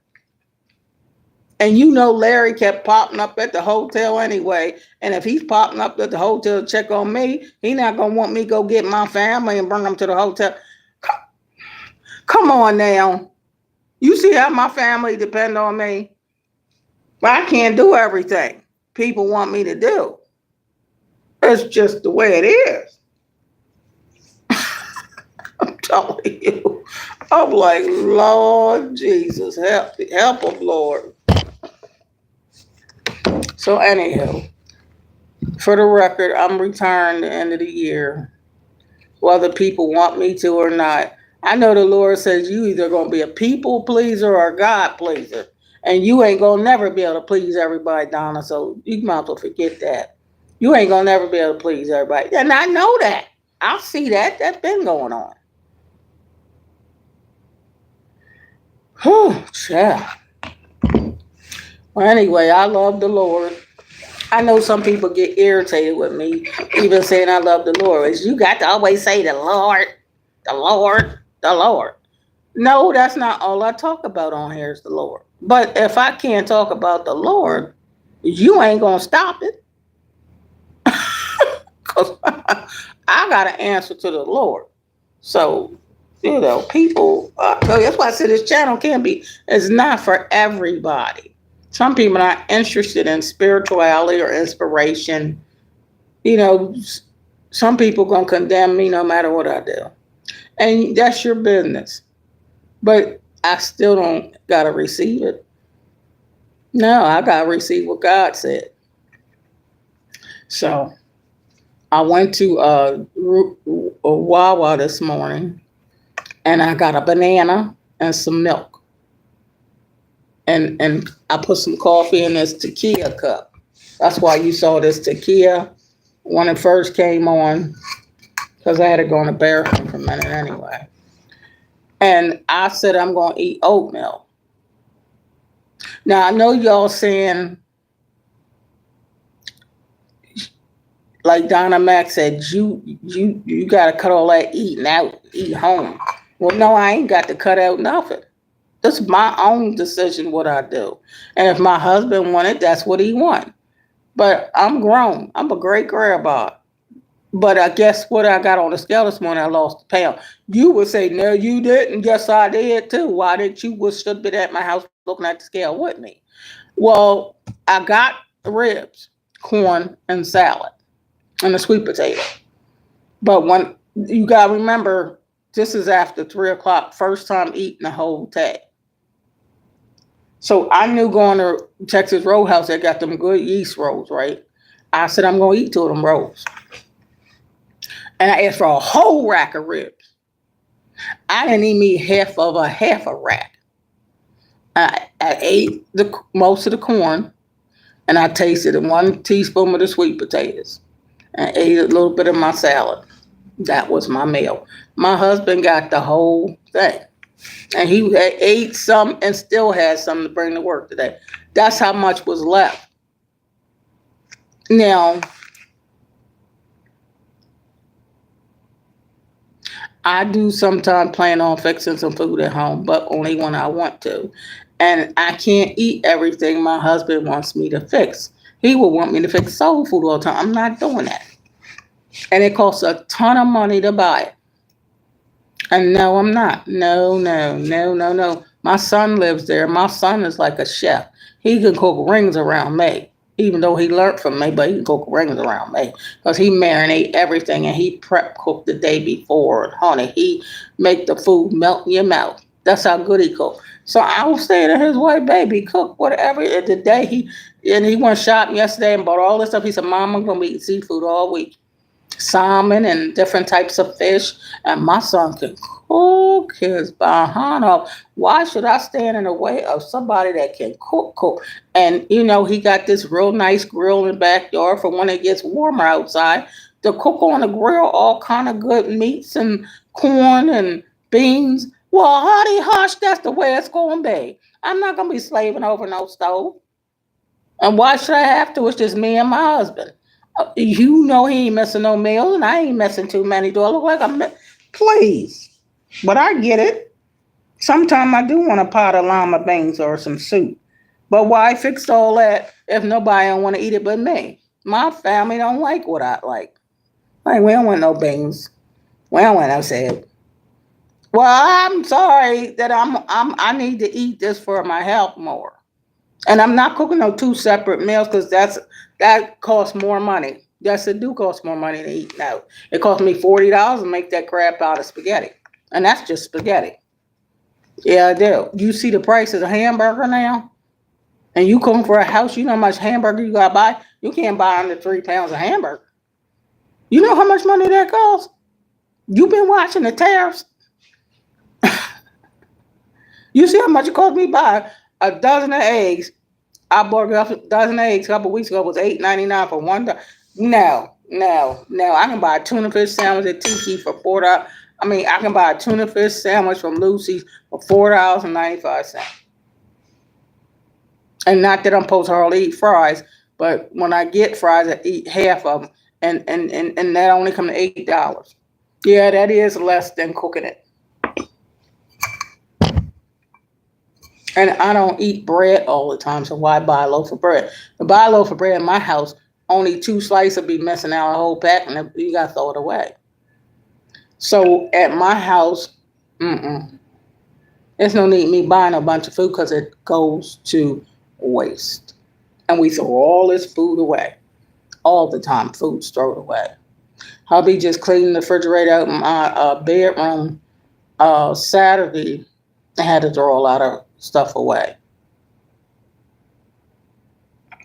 And you know Larry kept popping up at the hotel anyway. And if he's popping up at the hotel to check on me, he not gonna want me to go get my family and bring them to the hotel. Come on now. You see how my family depend on me? But I can't do everything people want me to do. It's just the way it is. I'm telling you. I'm like, Lord Jesus, help them, Lord. So anyhow, for the record, I'm retiring the end of the year, whether people want me to or not. I know the Lord says you either gonna be a people pleaser or a God pleaser, and you ain't gonna never be able to please everybody, Donna. So you might as well forget that. You ain't gonna never be able to please everybody, and I know that. I see that. That's been going on. Whew, yeah. Well, anyway, I love the Lord. I know some people get irritated with me even saying I love the Lord. Is you got to always say the Lord, the Lord, the Lord. No, that's not all I talk about on here is the Lord. But if I can't talk about the Lord, you ain't gonna stop it. Cause I got to answer to the Lord. So, people, that's why I said this channel can't be, it's not for everybody. Some people are not interested in spirituality or inspiration. Some people going to condemn me no matter what I do. And that's your business. But I still don't got to receive it. No, I got to receive what God said. So I went to a Wawa this morning, and I got a banana and some milk. And I put some coffee in this tequila cup. That's why you saw this tequila when it first came on, because I had to go in the bathroom for a minute anyway. And I said I'm going to eat oatmeal. Now, I know y'all saying, like Donna Mack said, you got to cut all that eating out, eat home. Well, no, I ain't got to cut out nothing. It's my own decision what I do. And if my husband wanted, that's what he want. But I'm grown. I'm a great grandma. But I guess what I got on the scale this morning, I lost a pound. You would say, no, you didn't. Yes, I did too. Why didn't you should be at my house looking at the scale with me? Well, I got ribs, corn, and salad, and a sweet potato. But when you got to remember, this is after 3 o'clock, first time eating the whole day. So I knew going to Texas Roadhouse, they got them good yeast rolls, right? I said, I'm going to eat 2 of them rolls. And I asked for a whole rack of ribs. I didn't even eat half a rack. I ate most of the corn, and I tasted 1 teaspoon of the sweet potatoes. I ate a little bit of my salad. That was my meal. My husband got the whole thing. And he ate some and still had some to bring to work today. That's how much was left. Now, I do sometimes plan on fixing some food at home, but only when I want to. And I can't eat everything my husband wants me to fix. He will want me to fix soul food all the time. I'm not doing that. And it costs a ton of money to buy it. And no, I'm not. No. My son lives there. My son is like a chef. He can cook rings around me, even though he learned from me, but he can cook rings around me because he marinate everything and he prep cook the day before. And honey, he make the food melt in your mouth. That's how good he cook. So I was saying to his wife, baby, cook whatever. And the day he went shopping yesterday and bought all this stuff. He said, Mom, I'm gonna be eating seafood all week. Salmon and different types of fish. And my son can cook his behind off. Why should I stand in the way of somebody that can cook? And he got this real nice grill in the backyard for when it gets warmer outside to cook on the grill all kind of good meats and corn and beans. Well, honey, hush, that's the way it's gonna be. I'm not gonna be slaving over no stove. And why should I have to? It's just me and my husband. He ain't missing no meals, and I ain't missing too many. Do I look like Please. But I get it. Sometimes I do want a pot of lima beans or some soup. But why fix all that if nobody don't want to eat it but me? My family don't like what I like. Like, we don't want no beans. We don't want no soup. Well, I'm sorry that I need to eat this for my health more. And I'm not cooking no two separate meals because that costs more money. Yes, it do cost more money to eat now. It cost me $40 to make that crap out of spaghetti, and that's just spaghetti. Yeah, I do. You see the price of a hamburger now, and you come for a house. You know how much hamburger you gotta buy. You can't buy under 3 pounds of hamburger. You know how much money that costs. You been watching the tariffs. You see how much it cost me to buy a dozen of eggs. I bought a dozen eggs a couple weeks ago. It was $8.99 for one. No. I can buy a tuna fish sandwich at Tiki for $4. I mean, I can buy a tuna fish sandwich from Lucy's for $4.95. And not that I'm supposed to hardly eat fries, but when I get fries, I eat half of them, and that only comes to $8. Yeah, that is less than cooking it. And I don't eat bread all the time, so why buy a loaf of bread? To buy a loaf of bread in my house, only 2 slices will be missing out a whole pack, and you got to throw it away. So at my house, there's no need me buying a bunch of food because it goes to waste. And we throw all this food away. All the time, food's thrown away. Hubby just cleaned the refrigerator out in my bedroom Saturday. I had to throw a lot of stuff away.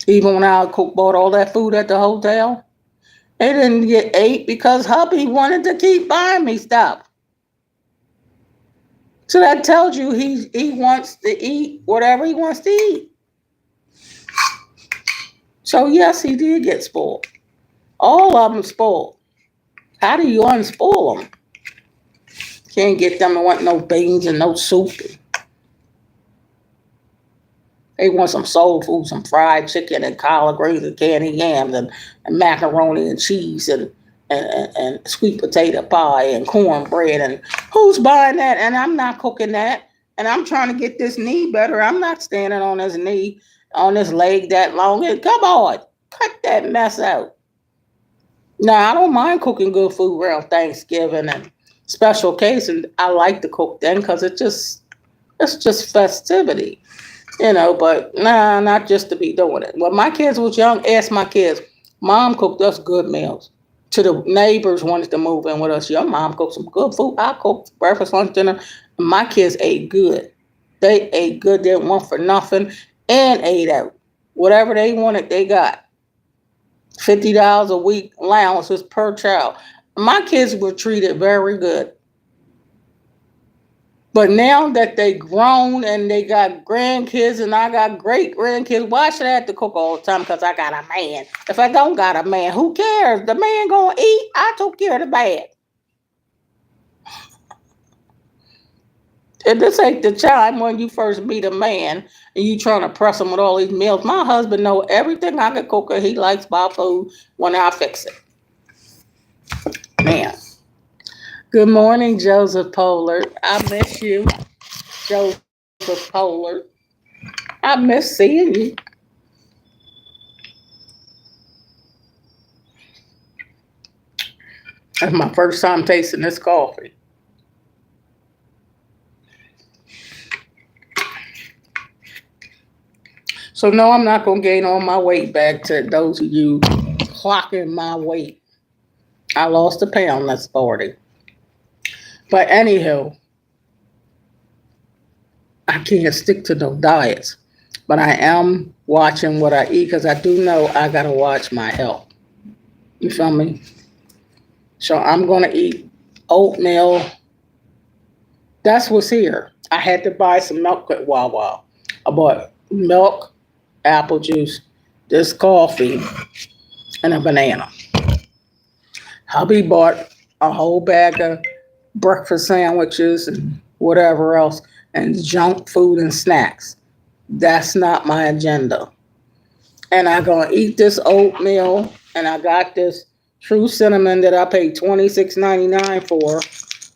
Even when I bought all that food at the hotel, it didn't get ate because hubby wanted to keep buying me stuff. So that tells you he wants to eat whatever he wants to eat. So yes, he did get spoiled. All of them spoiled. How do you unspoil them? Can't get them to want no beans and no soup. They want some soul food, some fried chicken and collard greens and candy yams and macaroni and cheese and sweet potato pie and cornbread. And who's buying that? And I'm not cooking that. And I'm trying to get this knee better. I'm not standing on this knee, on this leg that long. Come on, cut that mess out. Now, I don't mind cooking good food around Thanksgiving and special occasions. I like to cook then because it's just festivity. But nah, not just to be doing it. When my kids was young, ask my kids, Mom cooked us good meals. To the neighbors wanted to move in with us. Your mom cooked some good food. I cooked breakfast, lunch, dinner. And my kids ate good. They ate good. They didn't want for nothing and ate out. Whatever they wanted, they got. $50 a week allowances per child. My kids were treated very good. But now that they grown and they got grandkids and I got great grandkids, why should I have to cook all the time? Because I got a man. If I don't got a man, who cares? The man gonna eat. I took care of the bad. And this ain't the time when you first meet a man and you trying to press him with all these meals. My husband know everything I can cook and he likes my food when I fix it. Man. Good morning, Joseph Pollard. I miss you, Joseph Pollard. I miss seeing you. That's my first time tasting this coffee. So no, I'm not going to gain all my weight back. To those of you clocking my weight, I lost a pound that's 40. But anywho, I can't stick to no diets, but I am watching what I eat because I do know I gotta watch my health. You feel me? So I'm gonna eat oatmeal. That's what's here. I had to buy some milk at Wawa. I bought milk, apple juice, this coffee, and a banana. Hubby bought a whole bag of breakfast sandwiches and whatever else, and junk food and snacks. That's not my agenda. And I'm gonna eat this oatmeal, and I got this true cinnamon that I paid $26.99 for.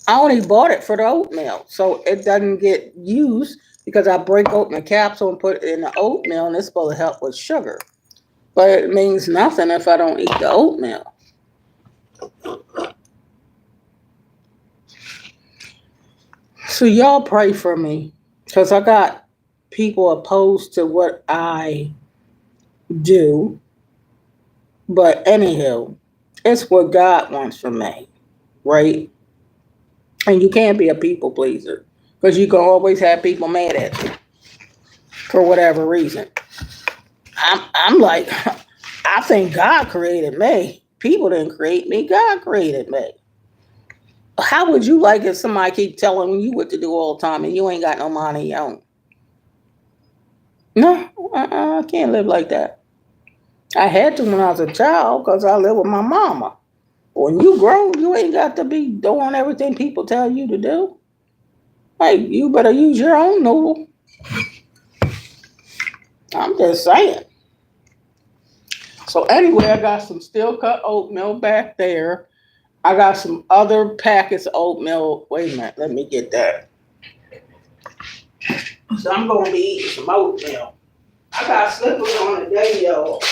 I only bought it for the oatmeal, so it doesn't get used because I break open the capsule and put it in the oatmeal, and it's supposed to help with sugar. But it means nothing if I don't eat the oatmeal. So y'all pray for me because I got people opposed to what I do. But anywho, it's what God wants from me, right? And you can't be a people pleaser because you can always have people mad at you for whatever reason. I'm like, I think God created me. People didn't create me. God created me. How would you like if somebody keep telling you what to do all the time and you ain't got no mind of your own? No, I can't live like that. I had to when I was a child because I lived with my mama. When you grow, you ain't got to be doing everything people tell you to do. Like, you better use your own noodle. I'm just saying. So anyway, I got some steel cut oatmeal back there. I got some other packets of oatmeal. Wait a minute, let me get that. So I'm gonna be eating some oatmeal. I got slippers on today, y'all.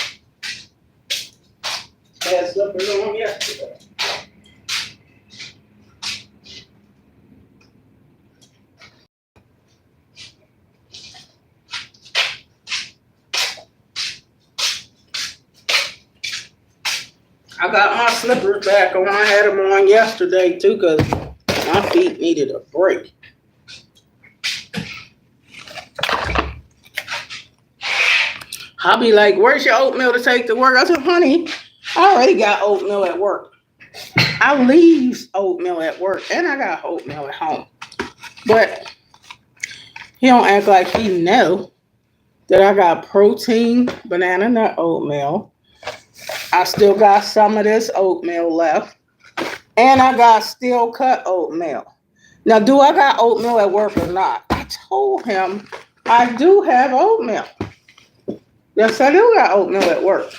Had slippers on yesterday. I got my slippers back on. I had them on yesterday too because my feet needed a break. I'll be like, where's your oatmeal to take to work? I said, honey, I already got oatmeal at work. I leave oatmeal at work and I got oatmeal at home. But he don't act like he know that I got protein, banana nut oatmeal. I still got some of this oatmeal left. And I got steel cut oatmeal. Now, do I got oatmeal at work or not? I told him I do have oatmeal. Yes, I do got oatmeal at work.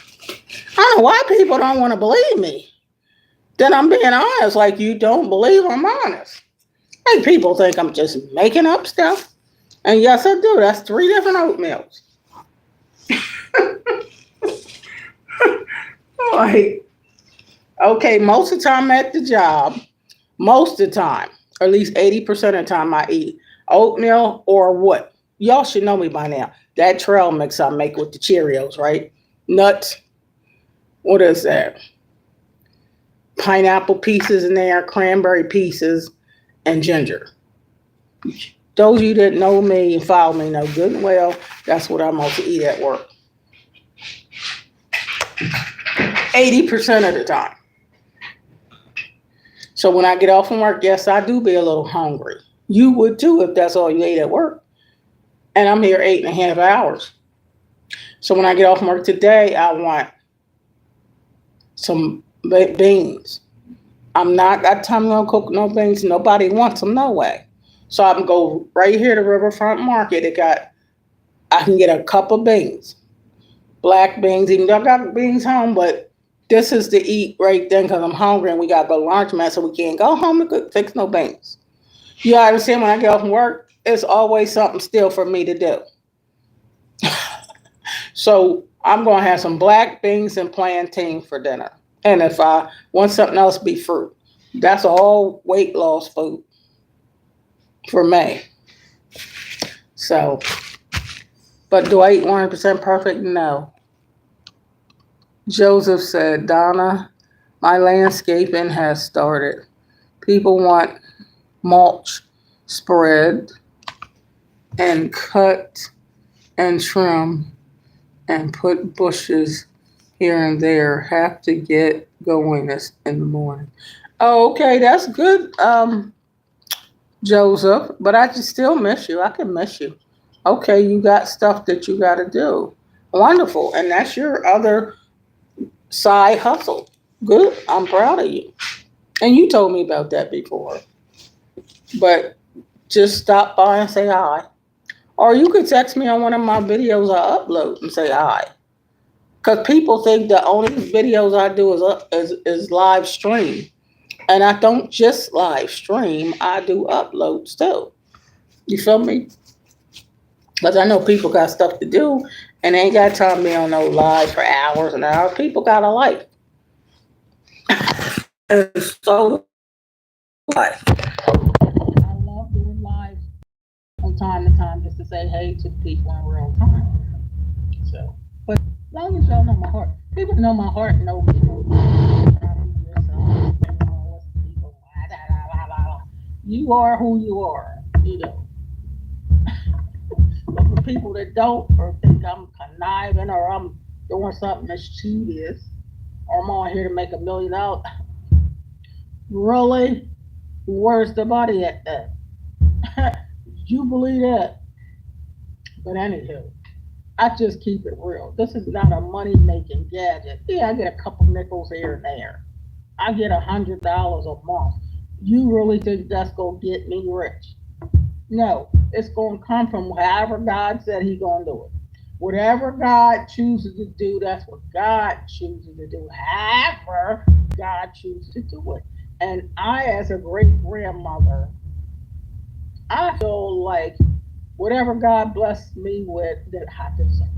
I don't know why people don't want to believe me. Then I'm being honest, like you don't believe I'm honest. Like people think I'm just making up stuff. And yes, I do. That's 3 different oatmeals. Like, okay, most of the time at the job, most of the time, or at least 80% of the time I eat oatmeal or what? Y'all should know me by now. That trail mix I make with the Cheerios, right? Nuts. What is that? Pineapple pieces in there, cranberry pieces, and ginger. Those of you that know me and follow me know good and well, that's what I'm supposed to eat at work. 80% of the time. So when I get off from work, yes, I do be a little hungry. You would too if that's all you ate at work. And I'm here 8.5 hours. So when I get off from work today, I want some beans. I'm not got time to cook no beans. Nobody wants them, no way. So I'm gonna go right here to Riverfront Market. I can get a cup of beans, black beans. Even though I got beans home, but this is to eat right then because I'm hungry and we got to go to lunch, man. So we can't go home and fix no beans. You understand? When I get off from work, it's always something still for me to do. So I'm gonna have some black beans and plantain for dinner. And if I want something else, be fruit. That's all weight loss food for me. So, but do I eat 100% perfect? No. Joseph said, Donna, my landscaping has started. People want mulch spread and cut and trim and put bushes here and there. Have to get going this in the morning. Oh, okay, that's good, Joseph. But I just still miss you. I can miss you. Okay, you got stuff that you got to do. Wonderful, and that's your other side hustle. Good. I'm proud of you. And you told me about that before. But just stop by and say hi. Or you could text me on one of my videos I upload and say hi. Because people think the only videos I do is live stream. And I don't just live stream, I do uploads too. You feel me? Because I know people got stuff to do and they ain't got time to be on no live for hours and hours. People got a life. And so life. I love doing live from time to time just to say hey to the people in real time. So, but as long as y'all know my heart, people know my heart, know me. You are who you are, you know. But for people that don't or think I'm conniving or I'm doing something mischievous or I'm on here to make $1 million, really? Where's the money at that? You believe that? But anywho, I just keep it real. This is not a money making gadget. Yeah, I get a couple nickels here and there. I get $100 a month. You really think that's gonna get me rich? No, it's gonna come from however God said He gonna do it. Whatever God chooses to do, that's what God chooses to do. However, God chooses to do it. And I, as a great grandmother, I feel like whatever God blessed me with, that I deserve.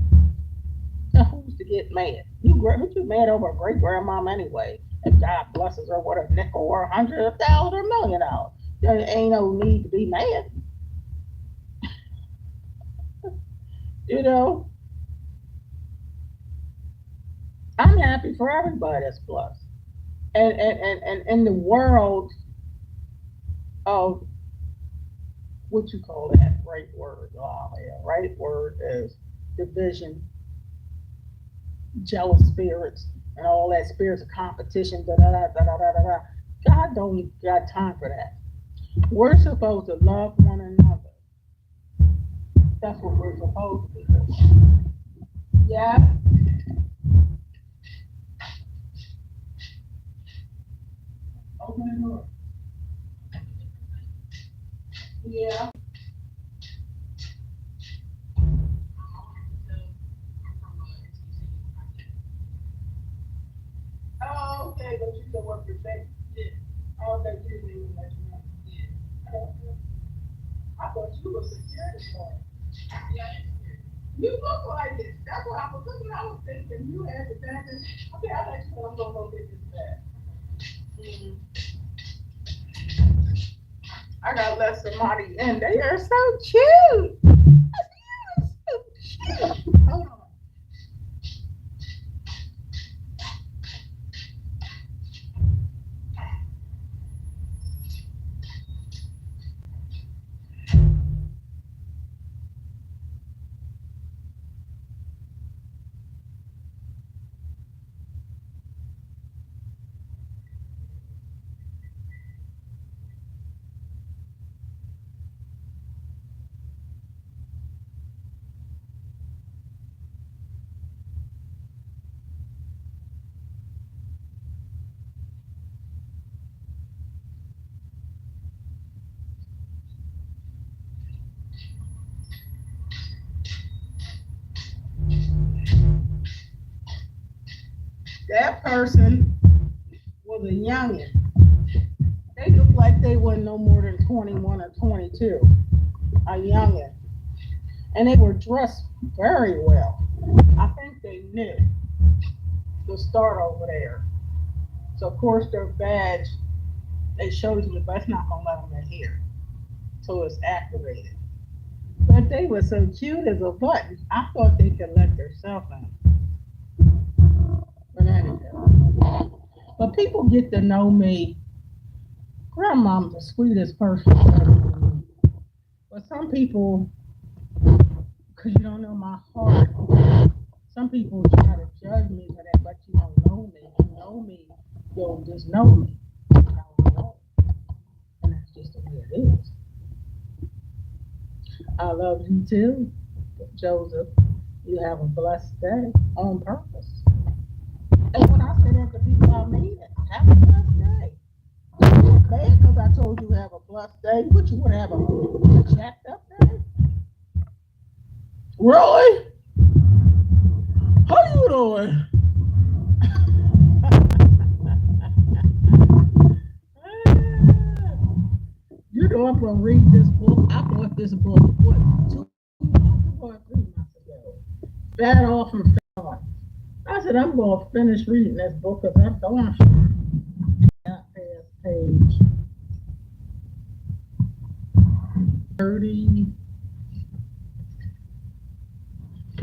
Now, who's to get mad? What you mad over a great grandmom anyway? If God blesses her with a nickel or 100,000 or $1 million, there ain't no need to be mad. You know, I'm happy for everybody that's blessed. And in the world of what you call that right word, oh yeah, right word is division, jealous spirits, and all that spirits of competition. Da da da da da da da. God don't got time for that. We're supposed to love one another. That's what we're supposed to do. Yeah. Open the door. Yeah. Oh, okay, but you still work your thing. Yeah. Oh, okay, you didn't even let you know. Yeah. Okay. I thought you were security guard. Yeah. You look like it. That's what I was looking. I was thinking you had the thing. Okay, I let you know I'm gonna go get this back. Mhm. I gotta let somebody in. They are so cute. They are so cute. Hold on. That person was a youngin'. They look like they were no more than 21 or 22. A youngin'. And they were dressed very well. I think they knew to start over there. So of course their badge, they showed you, but it's not gonna let them in here. So it's activated. But they were so cute as a button. I thought they could let their cell phone. But anyhow. But people get to know me. Grandmom's the sweetest person ever. But some people, because you don't know my heart. Some people try to judge me for that, but you don't know me. If you know me, you'll just know me. And that's just the way it is. I love you too, Joseph. You have a blessed day on purpose. And when I say that to people, I mean it. Have a blessed day. Don't get mad because I told you to have a blessed day. What you want to have a jacked up day? Really? How you doing? You know I'm gonna read this book. I bought this book what 2 months ago or 3 months ago. Bad off and fell off. I said I'm gonna finish reading this book because I'm going past page 30,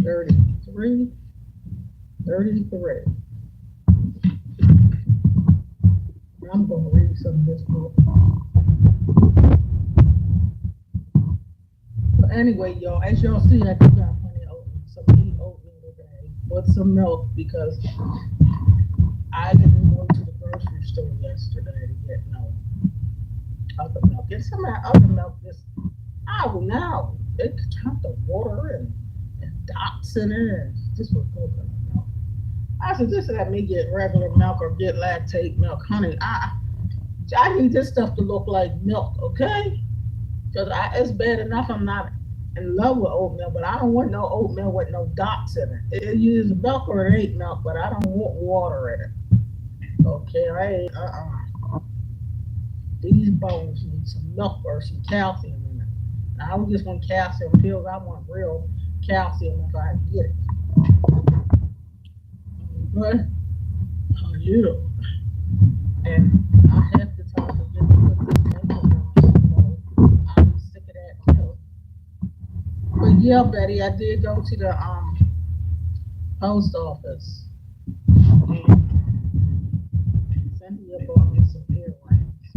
33, 33. I'm gonna read some of this book. But anyway, y'all, as y'all see, I do got plenty of oatmeal. So we eat oatmeal today with some milk because I didn't go to the grocery store yesterday to get no other milk. Get some of that other milk. This I don't know. It turned the water and dots in it, and this was coconut milk. I said, just let me get regular milk or get lactate milk, honey. I need this stuff to look like milk, okay? Because it's bad enough I'm not in love with oatmeal, but I don't want no oatmeal with no dots in it. It is milk or it ain't milk, but I don't want water in it. Okay, I ain't, These bones need some milk or some calcium in it. And I don't just want calcium pills, I want real calcium if I can get it. But, how you? And I have to talk to get to put this makeup on, so I'll be sick of that too. But yeah, Betty, I did go to the post office. And Cynthia bought me some earrings.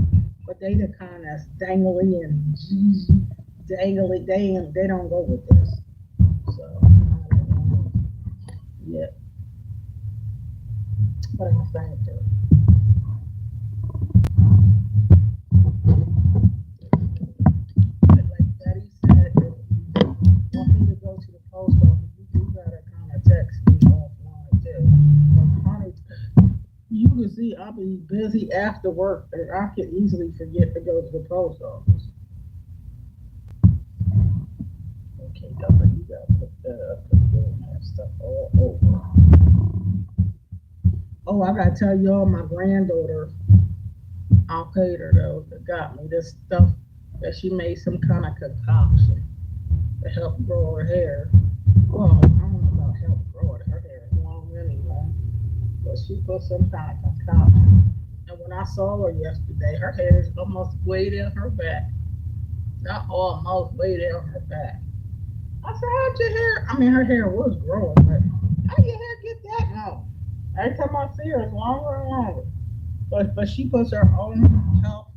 But they the kind that's dangly and dangly. They don't go with this. So I don't know yet. But I'm thanked her. But like Betty said, if you want me to go to the post office, you do gotta kind of text me offline too. But honey, you can see I'll be busy after work, and I can easily forget to go to the post office. Okay, Donna, you gotta put that up and doing that stuff all over. Oh, I gotta tell y'all, my granddaughter, I paid her though, that got me this stuff that she made some kind of concoction to help grow her hair. Well, I don't know about help grow it. Her hair is long anyway. But she put some kind of concoction. And when I saw her yesterday, her hair is almost way down her back. Not almost way down her back. I said, how'd your hair? I mean, her hair was growing, but how your hair get that long? Every time I see her, it's longer and longer. But she puts her own health,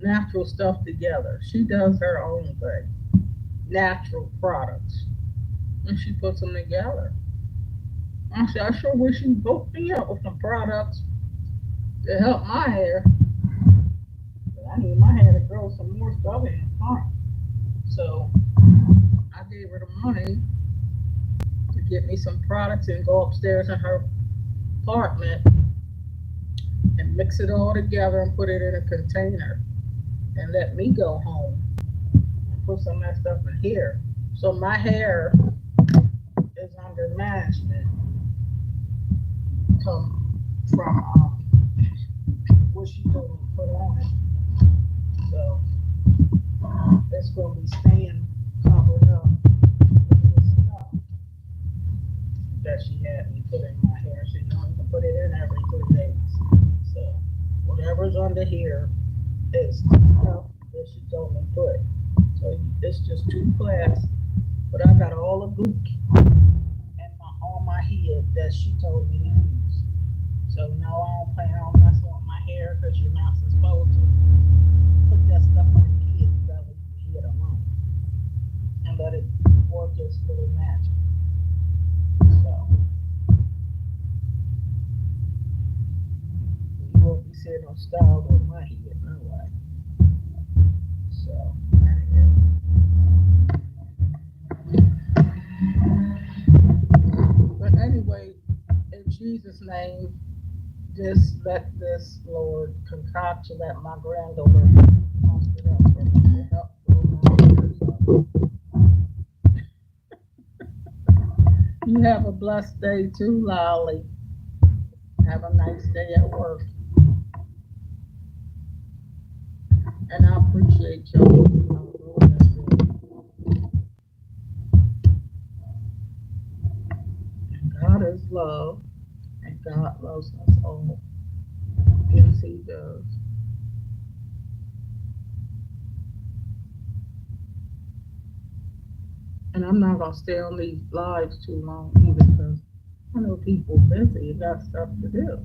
natural stuff together. She does her own thing, natural products, and she puts them together. I said, I sure wish you booked me up with some products to help my hair. But I need my hair to grow some more stuff in front. So I gave her the money to get me some products and go upstairs in her apartment and mix it all together and put it in a container and let me go home and put some of that stuff in here. So my hair is under management come from what she told me to put on it. So it's gonna be staying covered up with this stuff that she had me put in my hair. She know you can put it in every 3 days. So whatever's under here is stuff that she told me to put. So it's just 2 class, but I got all the goop and on my head that she told me to use. So no, I don't plan on messing with my hair because you're not supposed to put that stuff on your head. You gotta leave your head alone and let it work its little magic. So you won't be seeing no style on my head, no way. So anyway. But anyway, in Jesus' name, just let this Lord concoction that my granddaughter mustered up for me to help grow my ears up. You have a blessed day too, Lolly. Have a nice day at work. And I appreciate y'all. God is love, and God loves us all. Yes, He does. And I'm not gonna stay on these lives too long either, because I know people busy and got stuff to do.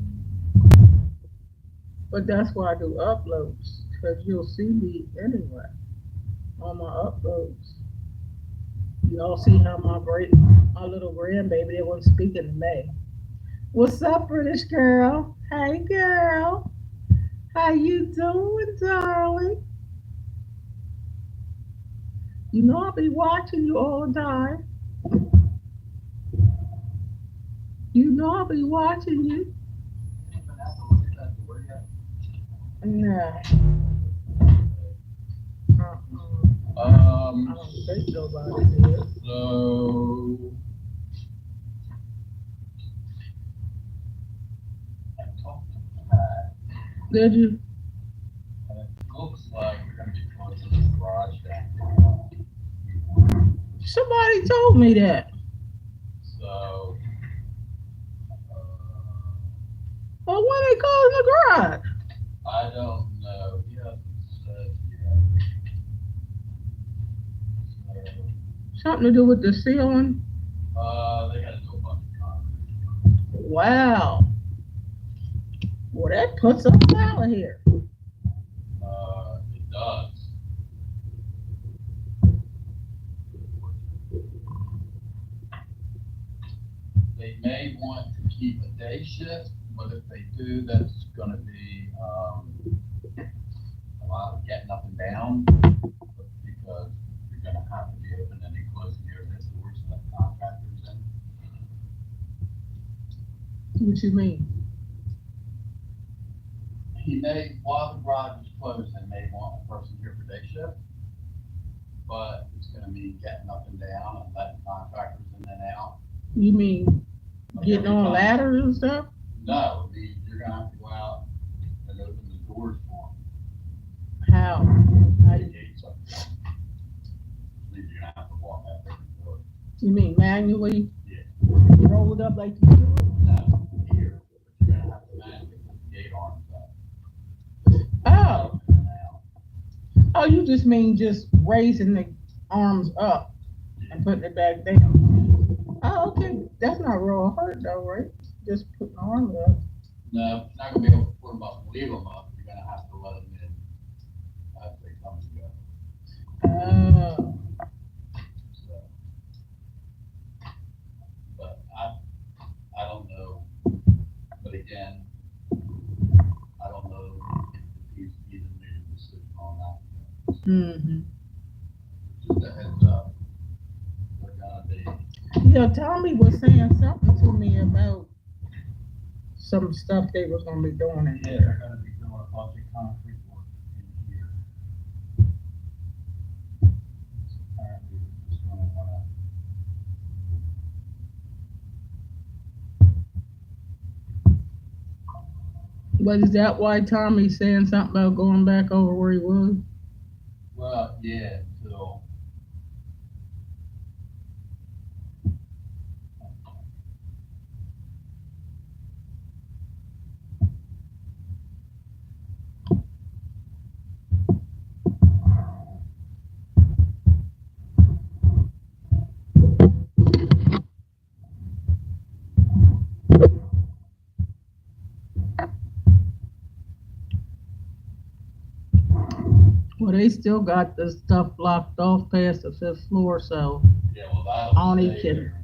But that's why I do uploads, because you'll see me anyway on my uploads. Y'all see how my little grandbaby, they wasn't speaking to me. What's up, British girl? Hey, girl. How you doing, darling? You know I'll be watching you all the time. You know I'll be watching you. Nah. I don't think nobody did. So I talked to Pat, Did you? and it looks like we're gonna be closing this garage down. Somebody told me that. So, Well, when they closing the garage? I don't know. He hasn't said yet. Something to do with the ceiling? They had to do a bunch of concrete. Wow. Well, that puts us out of here. It does. They may want to keep a day shift, but if they do, that's gonna be, a lot of getting up and down, because you're gonna have to be opening and closing your doors and let contractors in. What you mean? He may, while the garage is closed, they may want a person here for day shift, but it's gonna mean getting up and down and letting contractors in and out. You mean Like getting every on time- ladders and stuff? No, I mean, you're gonna have to go out and open the doors for How? them. How The you, gates up. You're gonna have to walk out there and do it. you mean manually Yeah. roll it up like you do? No, here, but you're gonna have to manually put the gate arms up. Oh. In and out. Oh, you just mean just raising the arms up and putting it back down. Oh, okay. That's not real hard though, right? Just putting the arms up. No, you're not gonna be able to put them up and leave them up. You're gonna have to let them in as they come and go. Oh. So, but I don't know. But again, I don't know if he's even made a decision on that. Mm-hmm. Just a heads up. They're gonna be, Yeah, Tommy was saying something to me about some stuff they was gonna be doing in yeah, there. they're gonna be doing a bunch of concrete work in here. So apparently they're just gonna wanna, But is that why Tommy's saying something about going back over where he was? well, yeah, until. Well, they still got the stuff blocked off past the fifth floor, so Yeah, well, that'll on stay each other. there